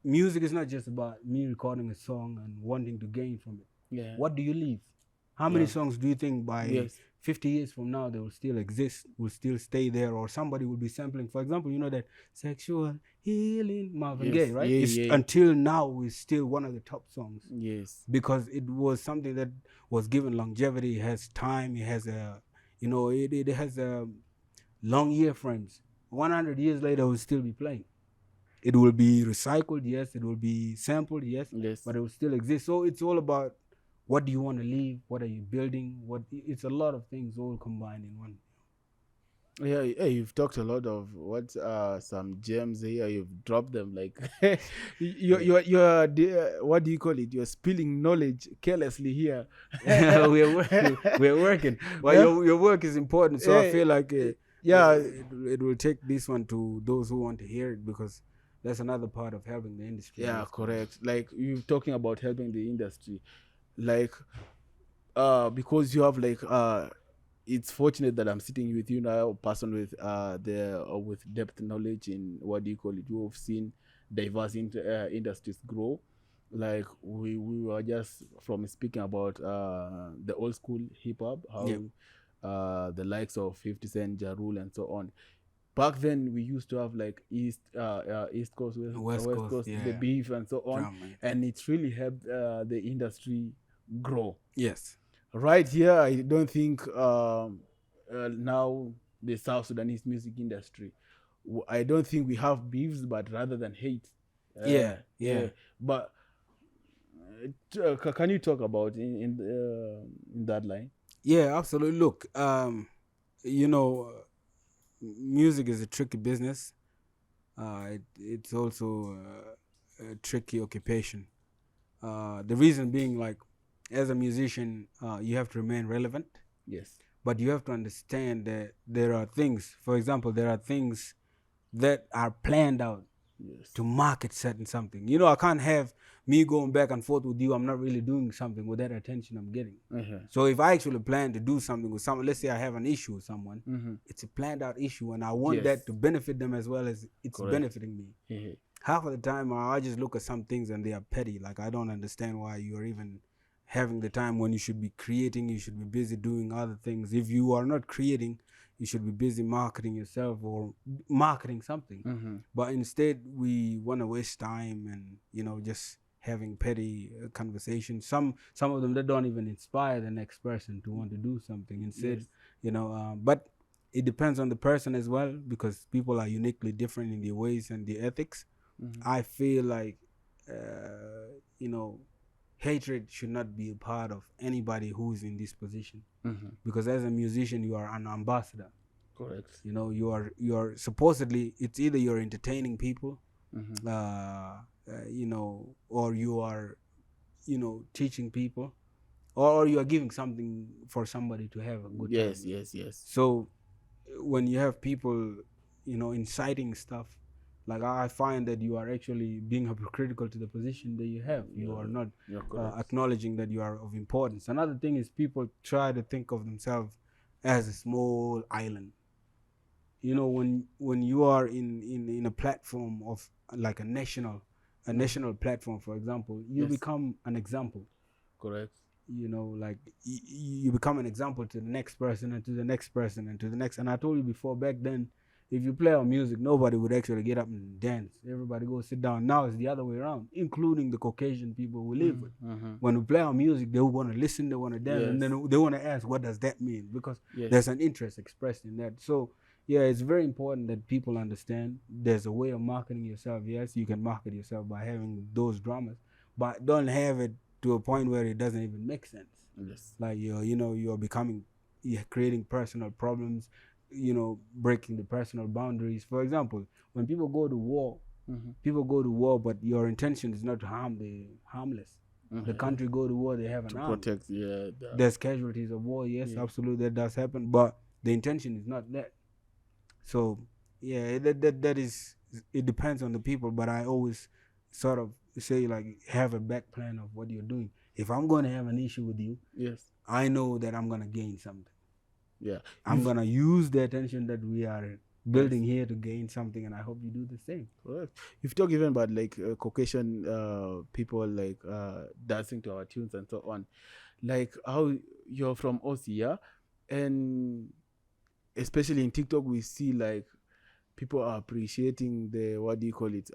music is not just about me recording a song and wanting to gain from it. Yeah. What do you leave? How many songs do you think by 50 years from now they will still exist, will still stay there, or somebody will be sampling. For example, you know that sexual healing Marvin Gaye, Yes, right? yeah, It's yeah, until now is still one of the top songs yes, because it was something that was given longevity. It has time, it has a, you know, it has a long year frames. 100 years later it will still be playing. It will be recycled, yes, it will be sampled, yes, yes. but it will still exist. So it's all about what do you want to leave, what are you building, what it's a lot of things all combined in one. Yeah, yeah, you've talked a lot of what some gems here. You've dropped them like what do you call it? You're spilling knowledge carelessly here. We're working. Well, Yeah, your work is important, so I yeah, feel like yeah, it will take this one to those who want to hear it, because that's another part of helping the industry. yeah, Yes, correct. Like you're talking about helping the industry, like because you have like it's fortunate that I'm sitting with you now, a person with with depth knowledge in what do you call it. You have seen diverse industries grow. Like we were just from speaking about the old school hip hop, how yep, the likes of 50 Cent, Ja Rule, and so on. Back then we used to have like East Coast, West West Coast, Coast, the yeah, beef and so on, drama. and it really helped the industry grow. Yes, Right here, I don't think now the South Sudanese music industry, I don't think we have beefs, but rather than hate. yeah, Yeah, yeah. but can you talk about in that line? Yeah, absolutely. Look, you know, music is a tricky business. It's also a tricky occupation. The reason being, like, as a musician, you have to remain relevant, Yes, but you have to understand that there are things. For example, there are things that are planned out yes, to market certain something. You know, I can't have me going back and forth with you. I'm not really doing something with that attention I'm getting. So if I actually plan to do something with someone, let's say I have an issue with someone, it's a planned out issue, and I want yes, that to benefit them as well as it's correct. benefiting me. Half of the time, I just look at some things and they are petty. Like, I don't understand why you're even having the time when you should be creating. You should be busy doing other things. If you are not creating, you should be busy marketing yourself or marketing something. But instead, we want to waste time and, you know, just having petty conversations. Some of them that don't even inspire the next person to want to do something. Instead, Yes. you know, but it depends on the person as well, because people are uniquely different in their ways and their ethics. I feel like, you know, hatred should not be a part of anybody who's in this position, because as a musician you are an ambassador. Correct. You know, you are supposedly, it's either you're entertaining people, you know, or you are, you know, teaching people, or you are giving something for somebody to have a good time. Yes, yes, yes. So when you have people, you know, inciting stuff, like, I find that you are actually being hypocritical to the position that you have. You are not acknowledging that you are of importance. Another thing is people try to think of themselves as a small island. You know, when you are in a platform of like a national platform, for example, you become an example. Correct. You know, like you become an example to the next person and to the next person and to the next. And I told you before, back then, if you play our music, nobody would actually get up and dance. Everybody go sit down. Now it's the other way around, including the Caucasian people we live with. When we play our music, they want to listen, they want to dance, and then they want to ask, what does that mean? Because there's an interest expressed in that. So yeah, it's very important that people understand there's a way of marketing yourself. Yes, you can market yourself by having those dramas, but don't have it to a point where it doesn't even make sense. Yes. Like, you're creating personal problems, you know, breaking the personal boundaries. For example, when people go to war, but your intention is not to harm the harmless. The country go to war, they have an army. Protect, There's casualties of war, yes, absolutely, that does happen, but the intention is not that. So yeah, that is, it depends on the people, but I always sort of say, like, have a back plan of what you're doing. If I'm going to have an issue with you, I know that I'm going to gain something. I'm going to use the attention that we are building here to gain something, and I hope you do the same. Correct. You've talked even about like Caucasian people like dancing to our tunes and so on. Like how you're from Aussie, yeah? And especially in TikTok, we see like people are appreciating the, what do you call it,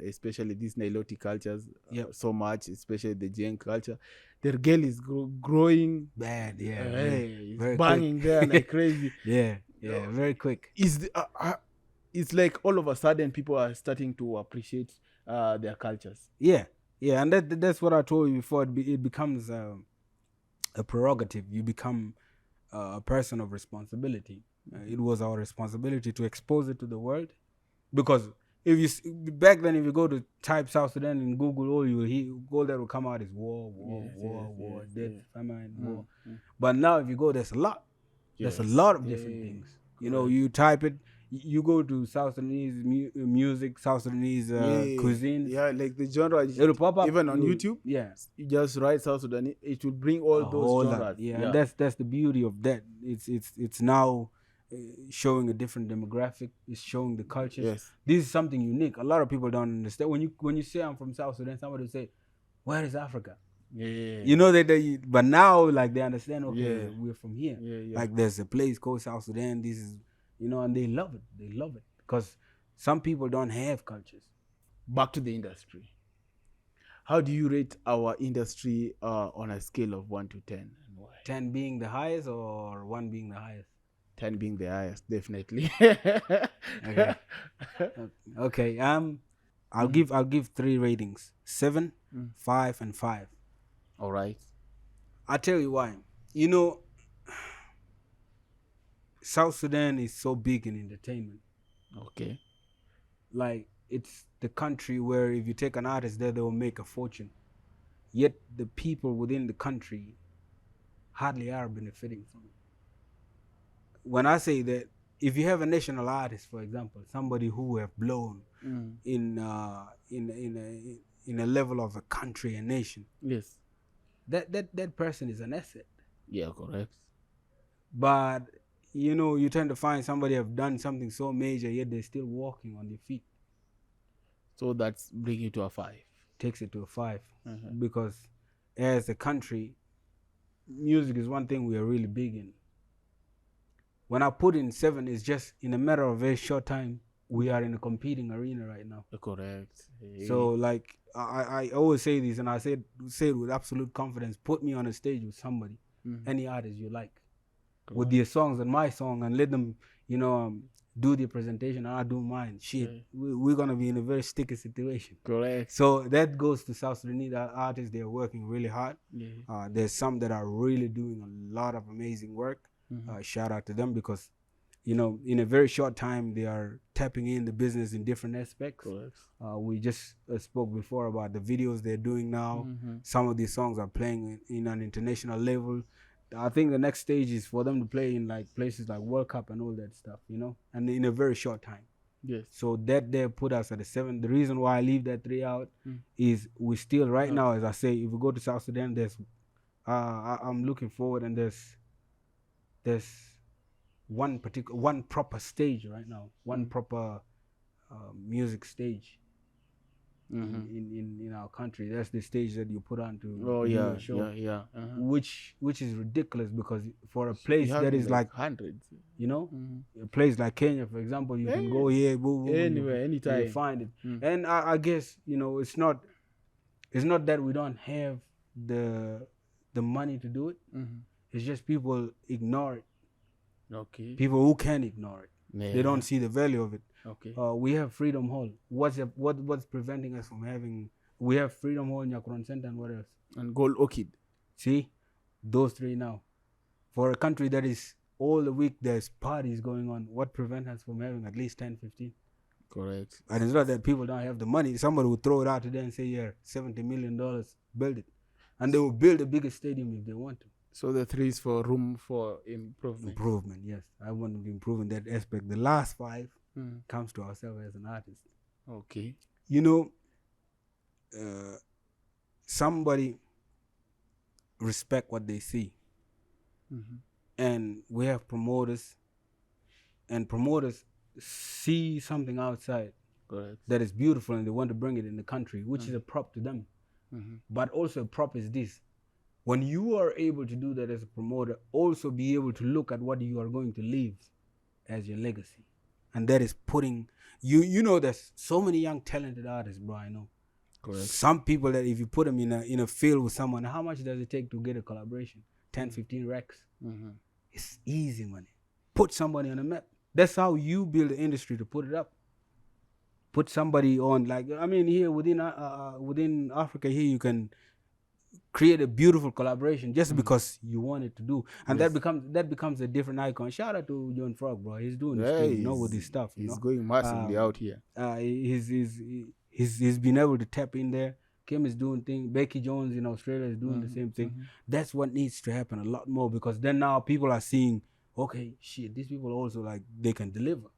especially these Nilotic cultures so much, especially the Jain culture. Their girl is growing bad, yeah, it's very banging quick. there like crazy. Yeah, very quick. It's like all of a sudden people are starting to appreciate their cultures. Yeah, and that's what I told you before. It becomes a prerogative. You become a person of responsibility. It was our responsibility to expose it to the world, because if you back then, if you go to type South Sudan in Google, all you will hear, all that will come out is war, death, famine, war. But now, if you go, there's a lot. There's a lot of different things. You know, you type it, you go to South Sudanese music, South Sudanese cuisines. Yeah, like the genre. It'll pop up even on YouTube. Yeah, you just write South Sudan, it will bring all those genres. Yeah, and that's the beauty of that. It's now showing a different demographic. It's showing the cultures. Yes. This is something unique. A lot of people don't understand. When you say I'm from South Sudan, somebody will say, "Where is Africa?" Yeah. You know but now like they understand. Okay, we're from here. Like there's a place called South Sudan. This is, and they love it. They love it because some people don't have cultures. Back to the industry. How do you rate our industry on a scale of 1 to 10? And why? 10 being the highest or 1 being the highest? 10 being the highest, definitely. Okay. I'll give 3 ratings: 7, 5, and 5. All right. I'll tell you why. South Sudan is so big in entertainment. Okay. Like, it's the country where if you take an artist there, they will make a fortune. Yet the people within the country hardly are benefiting from it. When I say that, if you have a national artist, for example, somebody who have blown in a level of a country and nation, yes, that person is an asset. Yeah, correct. But you tend to find somebody have done something so major, yet they're still walking on their feet. So that's bringing it to a 5. Takes it to a 5 because as a country, music is one thing we are really big in. When I put in 7, it's just in a matter of a very short time, we are in a competing arena right now. Correct. So like I always say this, and I say it with absolute confidence: put me on a stage with somebody, any artist you like, with their songs and my song, and let them do their presentation and I do mine. We're gonna be in a very sticky situation. Correct. So that goes to South Sudanese artists. They're working really hard. There's some that are really doing a lot of amazing work. Shout out to them, because in a very short time they are tapping in the business in different aspects. We just spoke before about the videos they're doing now. Some of these songs are playing in an international level. I think the next stage is for them to play in like places like World Cup and all that stuff, and in a very short time. Yes. So that there put us at a 7. The reason why I leave that 3 out is we still right now, as I say, if we go to South Sudan, there's I'm looking forward, and there's one proper stage right now, one proper music stage in our country. That's the stage that you put on to do a show. Which is ridiculous, because for a place that is like hundreds, a place like Kenya, for example, you can go here, anywhere, anytime, you find it. And I guess it's not that we don't have the money to do it. It's just people ignore it. Okay. People who can ignore it. They don't see the value of it. Okay. We have Freedom Hall. What's preventing us from having? We have Freedom Hall, Nyakuron Center, and what else? And Gold Orchid. See, those 3 now. For a country that is all the week there's parties going on, what prevents us from having at least 10, 15? Correct. And it's not that people don't have the money. Somebody will throw it out today and say, yeah, $70 million, build it. And they will build a bigger stadium if they want to. So the 3 is for room for improvement. Improvement, yes. I want to improve in that aspect. The last 5 comes to ourselves as an artist. Okay. Somebody respect what they see. And we have promoters, and promoters see something outside that is beautiful, and they want to bring it in the country, which is a prop to them. But also a prop is this: When you are able to do that as a promoter, also be able to look at what you are going to leave as your legacy. And that is putting, you know, there's so many young talented artists, bro, I know. Correct. Some people that if you put them in a field with someone, how much does it take to get a collaboration? 10, 15 racks. It's easy money. Put somebody on the map. That's how you build the industry, to put it up. Put somebody on, like, I mean, here within Africa here, you can create a beautiful collaboration just because you want it to do, and Yes. that becomes a different icon. Shout out to John Frog, bro. He's doing his Yeah, thing, you know, with his stuff. He's going massively out here. He's been able to tap in there. Kim is doing things. Becky Jones in Australia is doing the same thing. That's what needs to happen a lot more, because then now people are seeing, okay, shit, these people also, like, they can deliver.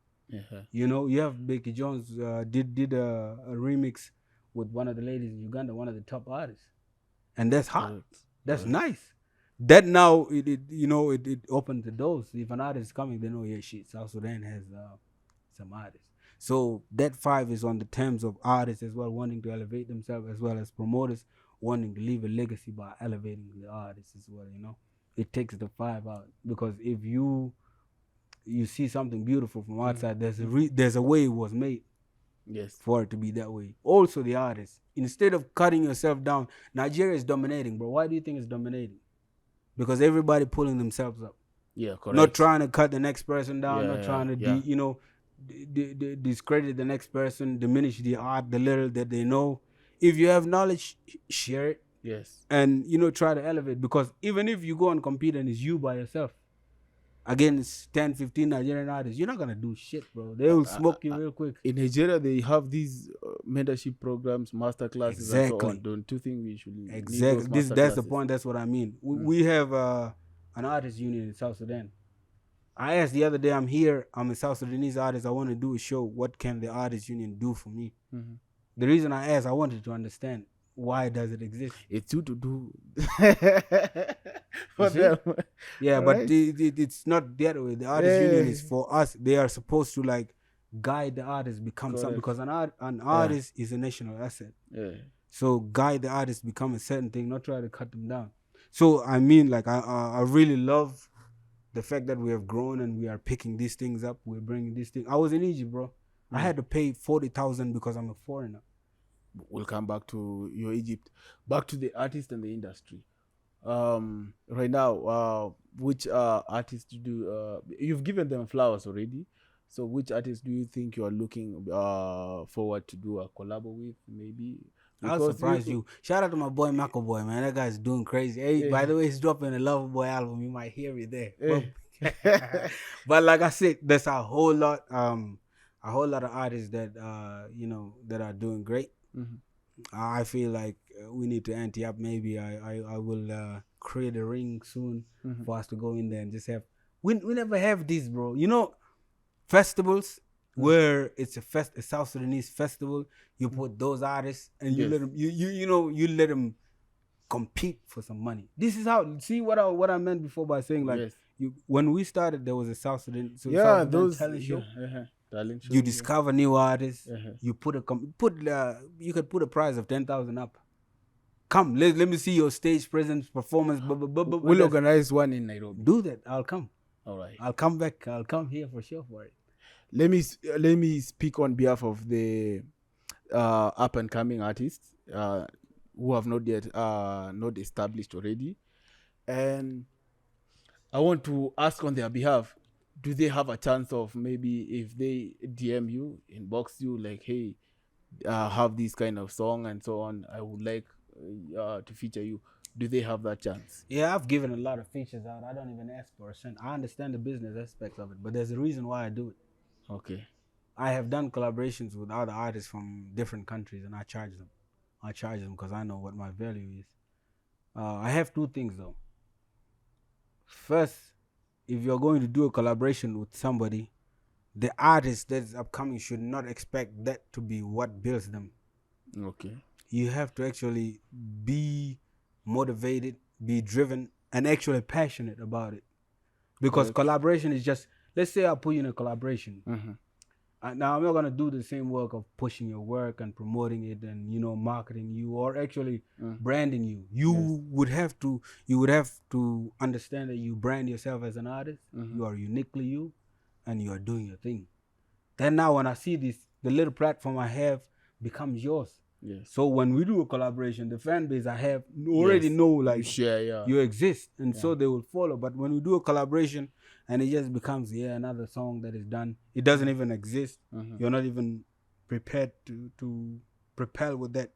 You know, you have Becky Jones did a remix with one of the ladies in Uganda, one of the top artists, and that's hot. That's nice. That now it opens the doors. If an artist is coming, they know, yeah, shit, South Sudan has some artists. So that 5 is on the terms of artists as well, wanting to elevate themselves, as well as promoters wanting to leave a legacy by elevating the artists as well. You know, it takes the 5 out, because if you see something beautiful from outside, there's a way it was made. Yes. For it to be that way. Also, the artists, instead of cutting yourself down, Nigeria is dominating, bro. Why do you think it's dominating? Because everybody pulling themselves up. Yeah, correct. Not trying to cut the next person down, Yeah, not trying to discredit the next person, diminish the art, the little that they know. If you have knowledge, share it. Yes. And try to elevate, because even if you go and compete and it's you by yourself against 10, 15 Nigerian artists, you're not gonna do shit, bro. They will smoke you real quick. In Nigeria, they have these mentorship programs, master classes, and so on. Don't you think we should? Exactly. That's the point. That's what I mean. We have an artist union in South Sudan. I asked the other day, I'm here, I'm a South Sudanese artist, I want to do a show. What can the artist union do for me? The reason I asked, I wanted to understand, why does it exist? It's you to do for them. Yeah, but it's not that way. The artist union is for us. They are supposed to, like, guide the artist become something, because an artist is a national asset. So guide the artist become a certain thing, not try to cut them down. So I mean, like, I really love the fact that we have grown and we are picking these things up. We're bringing these things. I was in Egypt, bro. I had to pay 40,000 because I'm a foreigner. We'll come back to your Egypt. Back to the artist and the industry. Right now, which artists do you've given them flowers already? So which artists do you think you are looking forward to do a collab with, maybe? Because I'll surprise you. Shout out to my boy Mako Boy, man. That guy's doing crazy. Hey, by the way, he's dropping a Lover Boy album. You might hear it there. But like I said, there's a whole lot of artists that that are doing great. I feel like we need to ante up. Maybe I will create a ring soon for us to go in there and just have. We never have this, bro. You know, festivals where it's a South Sudanese festival. You put those artists and you let them. You let them compete for some money. This is how. See what I meant before by saying, like, when we started, there was a South Sudan. Those talent show. Talent show. You discover new artists. You you could put a prize of 10,000 up. Come, let me see your stage presence, performance. We'll organize one in Nairobi. Do that. I'll come. All right. I'll come back. I'll come here for sure for it. Let me speak on behalf of the up and coming artists who have not yet not established already, and I want to ask on their behalf. Do they have a chance of, maybe if they DM you, inbox you, like, hey, have this kind of song and so on, I would like to feature you? Do they have that chance? Yeah, I've given a lot of features out. I don't even ask for a cent. I understand the business aspects of it, but there's a reason why I do it. Okay. I have done collaborations with other artists from different countries, and I charge them. I charge them because I know what my value is. I have 2 things, though. First, if you're going to do a collaboration with somebody, the artist that's upcoming should not expect that to be what builds them. Okay. You have to actually be motivated, be driven, and actually passionate about it. Because collaboration is just, let's say I put you in a collaboration. Now I'm not gonna do the same work of pushing your work and promoting it and marketing you or actually branding you. You would have to understand that you brand yourself as an artist. You are uniquely you, and you are doing your thing. Then now when I see this, the little platform I have becomes yours. Yes. So when we do a collaboration, the fan base I have already know like you exist, and so they will follow. But when we do a collaboration and it just becomes another song that is done, it doesn't even exist. You're not even prepared to propel with that.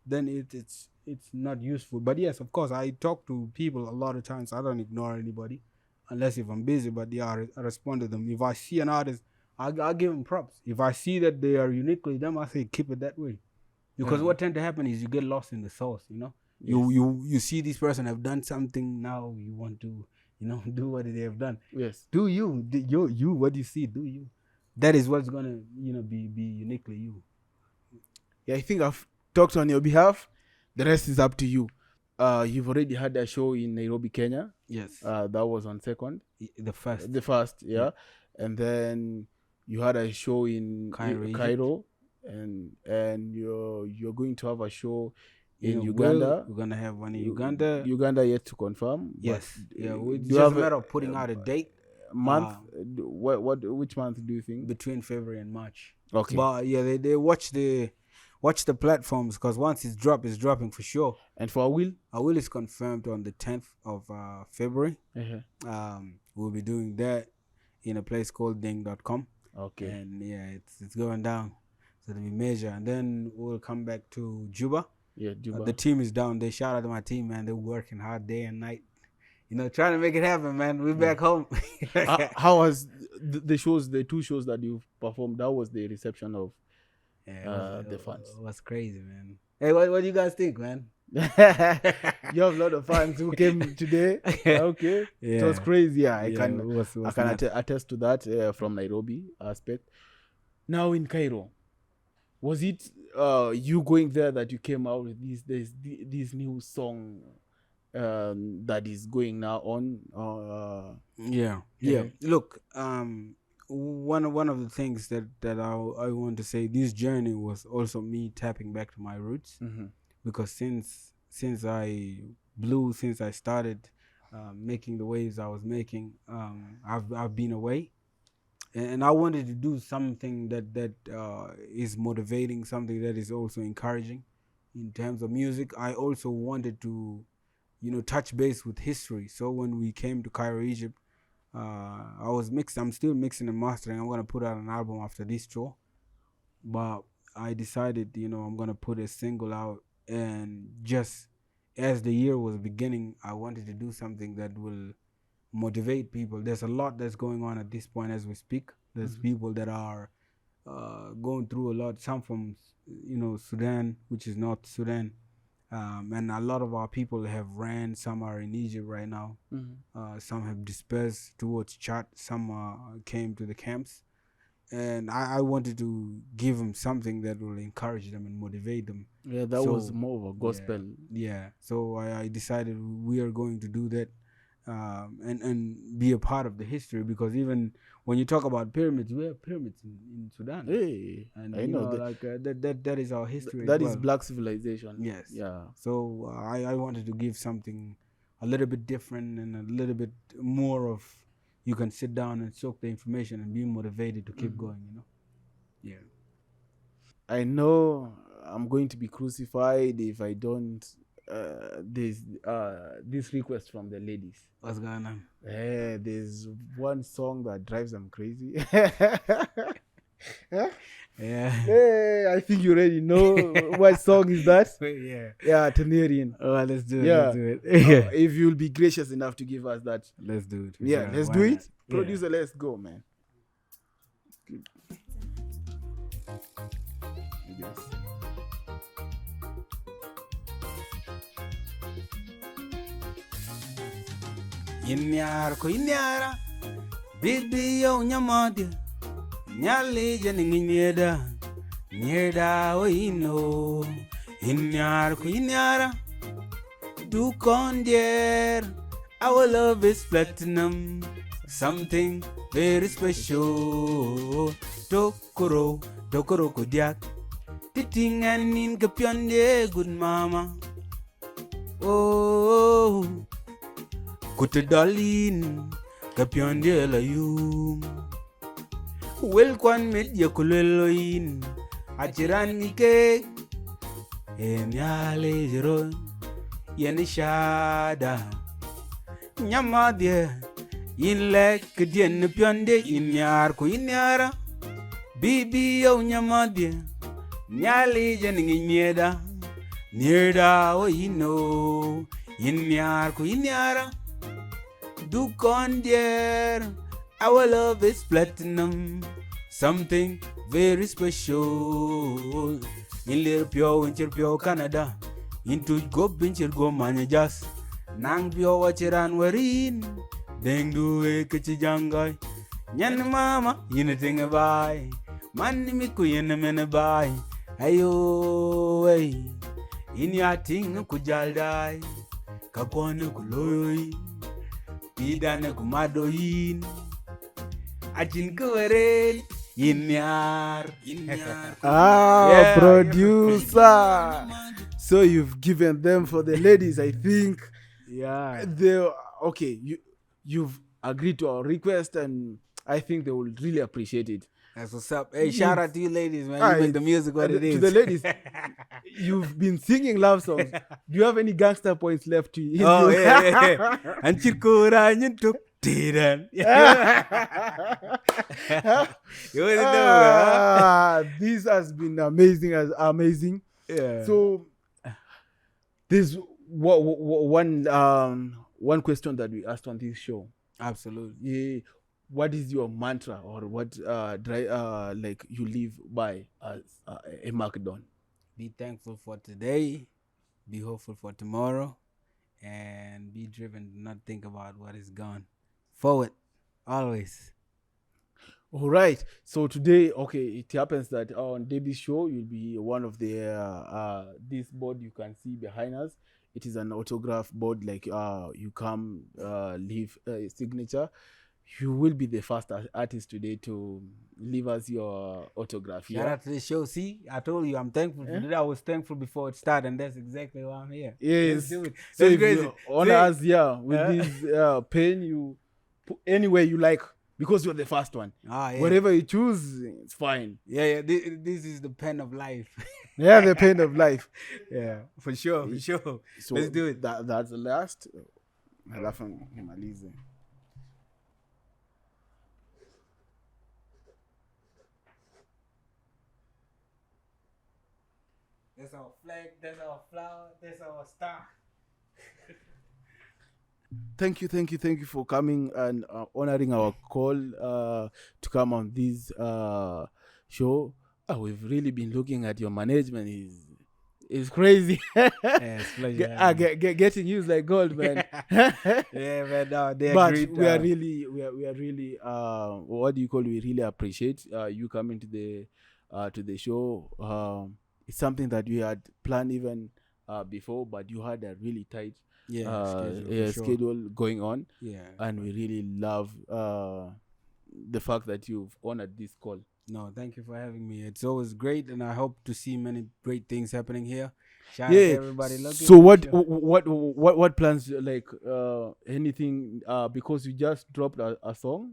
Then it's not useful. But yes, of course, I talk to people a lot of times. I don't ignore anybody unless if I'm busy. But I respond to them. If I see an artist, I give them props. If I see that they are uniquely them, I say keep it that way. Because what tend to happen is you get lost in the sauce, Yes. You see this person have done something, now you want to, do what they have done. Yes. Do you what you see, do you? That is what's gonna, be uniquely you. Yeah, I think I've talked on your behalf. The rest is up to you. You've already had a show in Nairobi, Kenya. Yes. That was on second. The first. The first, yeah. And then you had a show in Cairo. And you're going to have a show in Uganda. We're gonna have one in Uganda. Uganda yet to confirm. Yes. It's just a matter of putting out a date. Month. Which month do you think? Between February and March. Okay. But yeah, they watch the platforms, because once it's dropping for sure. And for Awil is confirmed on the 10th of February. We'll be doing that in a place called ding.com. Okay. And it's going down. So it'll be major. And then we'll come back to Juba. Yeah, Juba. The team is down. They shout out to my team, man. They're working hard day and night. Trying to make it happen, man. We're back home. How was the two shows that you've performed? How was the reception of the fans? It was crazy, man. Hey, what do you guys think, man? You have a lot of fans who came today. Okay. Yeah. It was crazy. Yeah, I can attest to that from Nairobi aspect. Now in Cairo, was it you going there that you came out with this new song that is going now on? Yeah. Look, one of the things that I want to say, this journey was also me tapping back to my roots, because since I started making the waves I was making, I've been away. And I wanted to do something that is motivating, something that is also encouraging in terms of music. I also wanted to, touch base with history. So when we came to Cairo, Egypt, I'm still mixing and mastering. I'm going to put out an album after this tour. But I decided, I'm going to put a single out. And just as the year was beginning, I wanted to do something that will motivate people. There's a lot that's going on at this point as we speak. There's people that are going through a lot, some from Sudan, which is North Sudan, and a lot of our people have ran. Some are in Egypt right now. Some have dispersed towards Chad. Some came to the camps, and I wanted to give them something that will encourage them and motivate them. Yeah, that was more of a gospel. Yeah. So I decided we are going to do that. And be a part of the history, because even when you talk about pyramids, we have pyramids in Sudan. Hey, and I know that is our history. That is black civilization. Yes. Yeah. So I wanted to give something a little bit different and a little bit more of, you can sit down and soak the information and be motivated to keep going. Yeah. I know I'm going to be crucified if I don't. This request from the ladies. What's going on? There's one song that drives them crazy. Yeah. Hey, I think you already know what song is that. Yeah, Tenerian. Oh, let's do it. Yeah. Let's do it. If you'll be gracious enough to give us that. Let's do it. Yeah, let's do it. Yeah. Producer, let's go, man. Yes. Inyar ko inyara bibi yo nyamadi nyali jeni nyeda o ino inyar ko inyara do condier, our love is platinum, something very special. Tokoro, tokoro kodiak. Titing and in kapyande, good mama. Oh, kutedalin, kapyande la yum. Wel kwan med yakuleloin, achiran nike, enyale jeron, yenishada. Nyamadye, in lek dien pyande in yar ku in yara. Bibi yo nyamadye, nyali jening nieda. Nieda o ino, in yar ku in yara. Do con dear, our love is platinum. Something very special. In little pure in pure Canada. Into go pincher go manajas. Nang pure wachiran warin. Deng do e kichijangai. Nyan mama, yin a buy. Man miku yin a mena buy. Ayo, way. In ya ting kujaldai. Kapone kuloi. Pidane kumadoin. Ajin kuweren. Inyar. Yeah, producer. So you've given them for the ladies, I think. Yeah. Okay, you've agreed to our request, and I think they will really appreciate it. That's what's up. Hey, shout out to you ladies, man. You make the music what it is. To the ladies, you've been singing love songs. Do you have any gangster points left to you? Oh, yeah. And Chikura, you took Tiran. You already know, this has been amazing. Yeah. So, there's one question that we asked on this show. Absolutely. Yeah. What is your mantra, or what like you live by as Amac Don? Be thankful for today, be hopeful for tomorrow, and be driven to not think about what is gone. Forward, always. All right. So today, okay, it happens that on Debbie's show, you'll be one of the this board you can see behind us. It is an autograph board, like you come leave a signature. You will be the first artist today to leave us your autograph. Shout out to the show. See, I told you I'm thankful for today. I was thankful before it started, and that's exactly why I'm here. Yes. Let's do it. So That's if crazy. you honor us, with this pen, you put anywhere you like, because you're the first one. Yeah. Whatever you choose, it's fine. Yeah. This is the pen of life. Yeah, the pen of life. Yeah, for sure. So Let's do it. That's the last. Alafu nimalize. That's our flag, that's our flower, that's our star. Thank you for coming and honoring our call to come on this show. We've really been looking at your management. Is crazy. Yeah, it's pleasure. Getting used like gold, man. Yeah, man. No, But we are really what do you call? We really appreciate you coming to the show. It's something that we had planned even before, but you had a really tight schedule going on. Yeah, and we really love the fact that you've honored this call. No, thank you for having me. It's always great, and I hope to see many great things happening here. Shout out to everybody looking. So what plans, like anything, because you just dropped a song,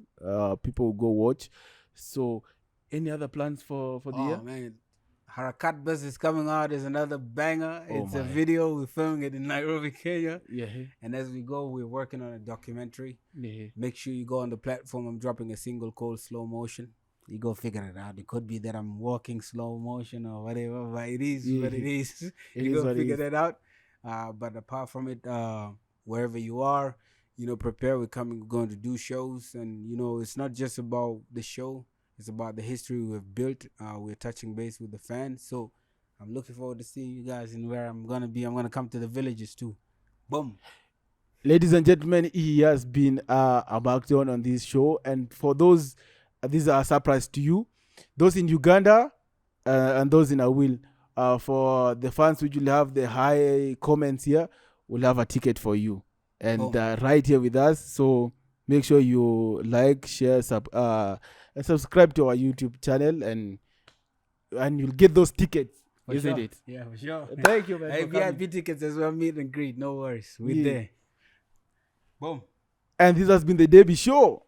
people will go watch. So any other plans for the year? Oh man, Harakat Bus is coming out. There's another banger. It's a video. We're filming it in Nairobi, Kenya. Yeah. And as we go, we're working on a documentary. Yeah. Make sure you go on the platform. I'm dropping a single called Slow Motion. You go figure it out. It could be that I'm walking slow motion or whatever, but it is what it is. You go figure that out. But apart from it, wherever you are, prepare. We're going to do shows, and it's not just about the show. It's about the history we've built. We're touching base with the fans. So I'm looking forward to seeing you guys and where I'm going to be. I'm going to come to the villages too. Boom. Ladies and gentlemen, he has been Amac Don on this show. And for those, these are a surprise to you. Those in Uganda and those in Awil, for the fans which will have the high comments here, we'll have a ticket for you. And right here with us. So make sure you like, share, and subscribe to our YouTube channel, and you'll get those tickets. For isn't sure. it? Yeah, for sure. Thank you, man. Hey, for coming. VIP tickets as well, meet and greet. No worries. We're Yeah. there. Boom. And this has been the Debbie Show.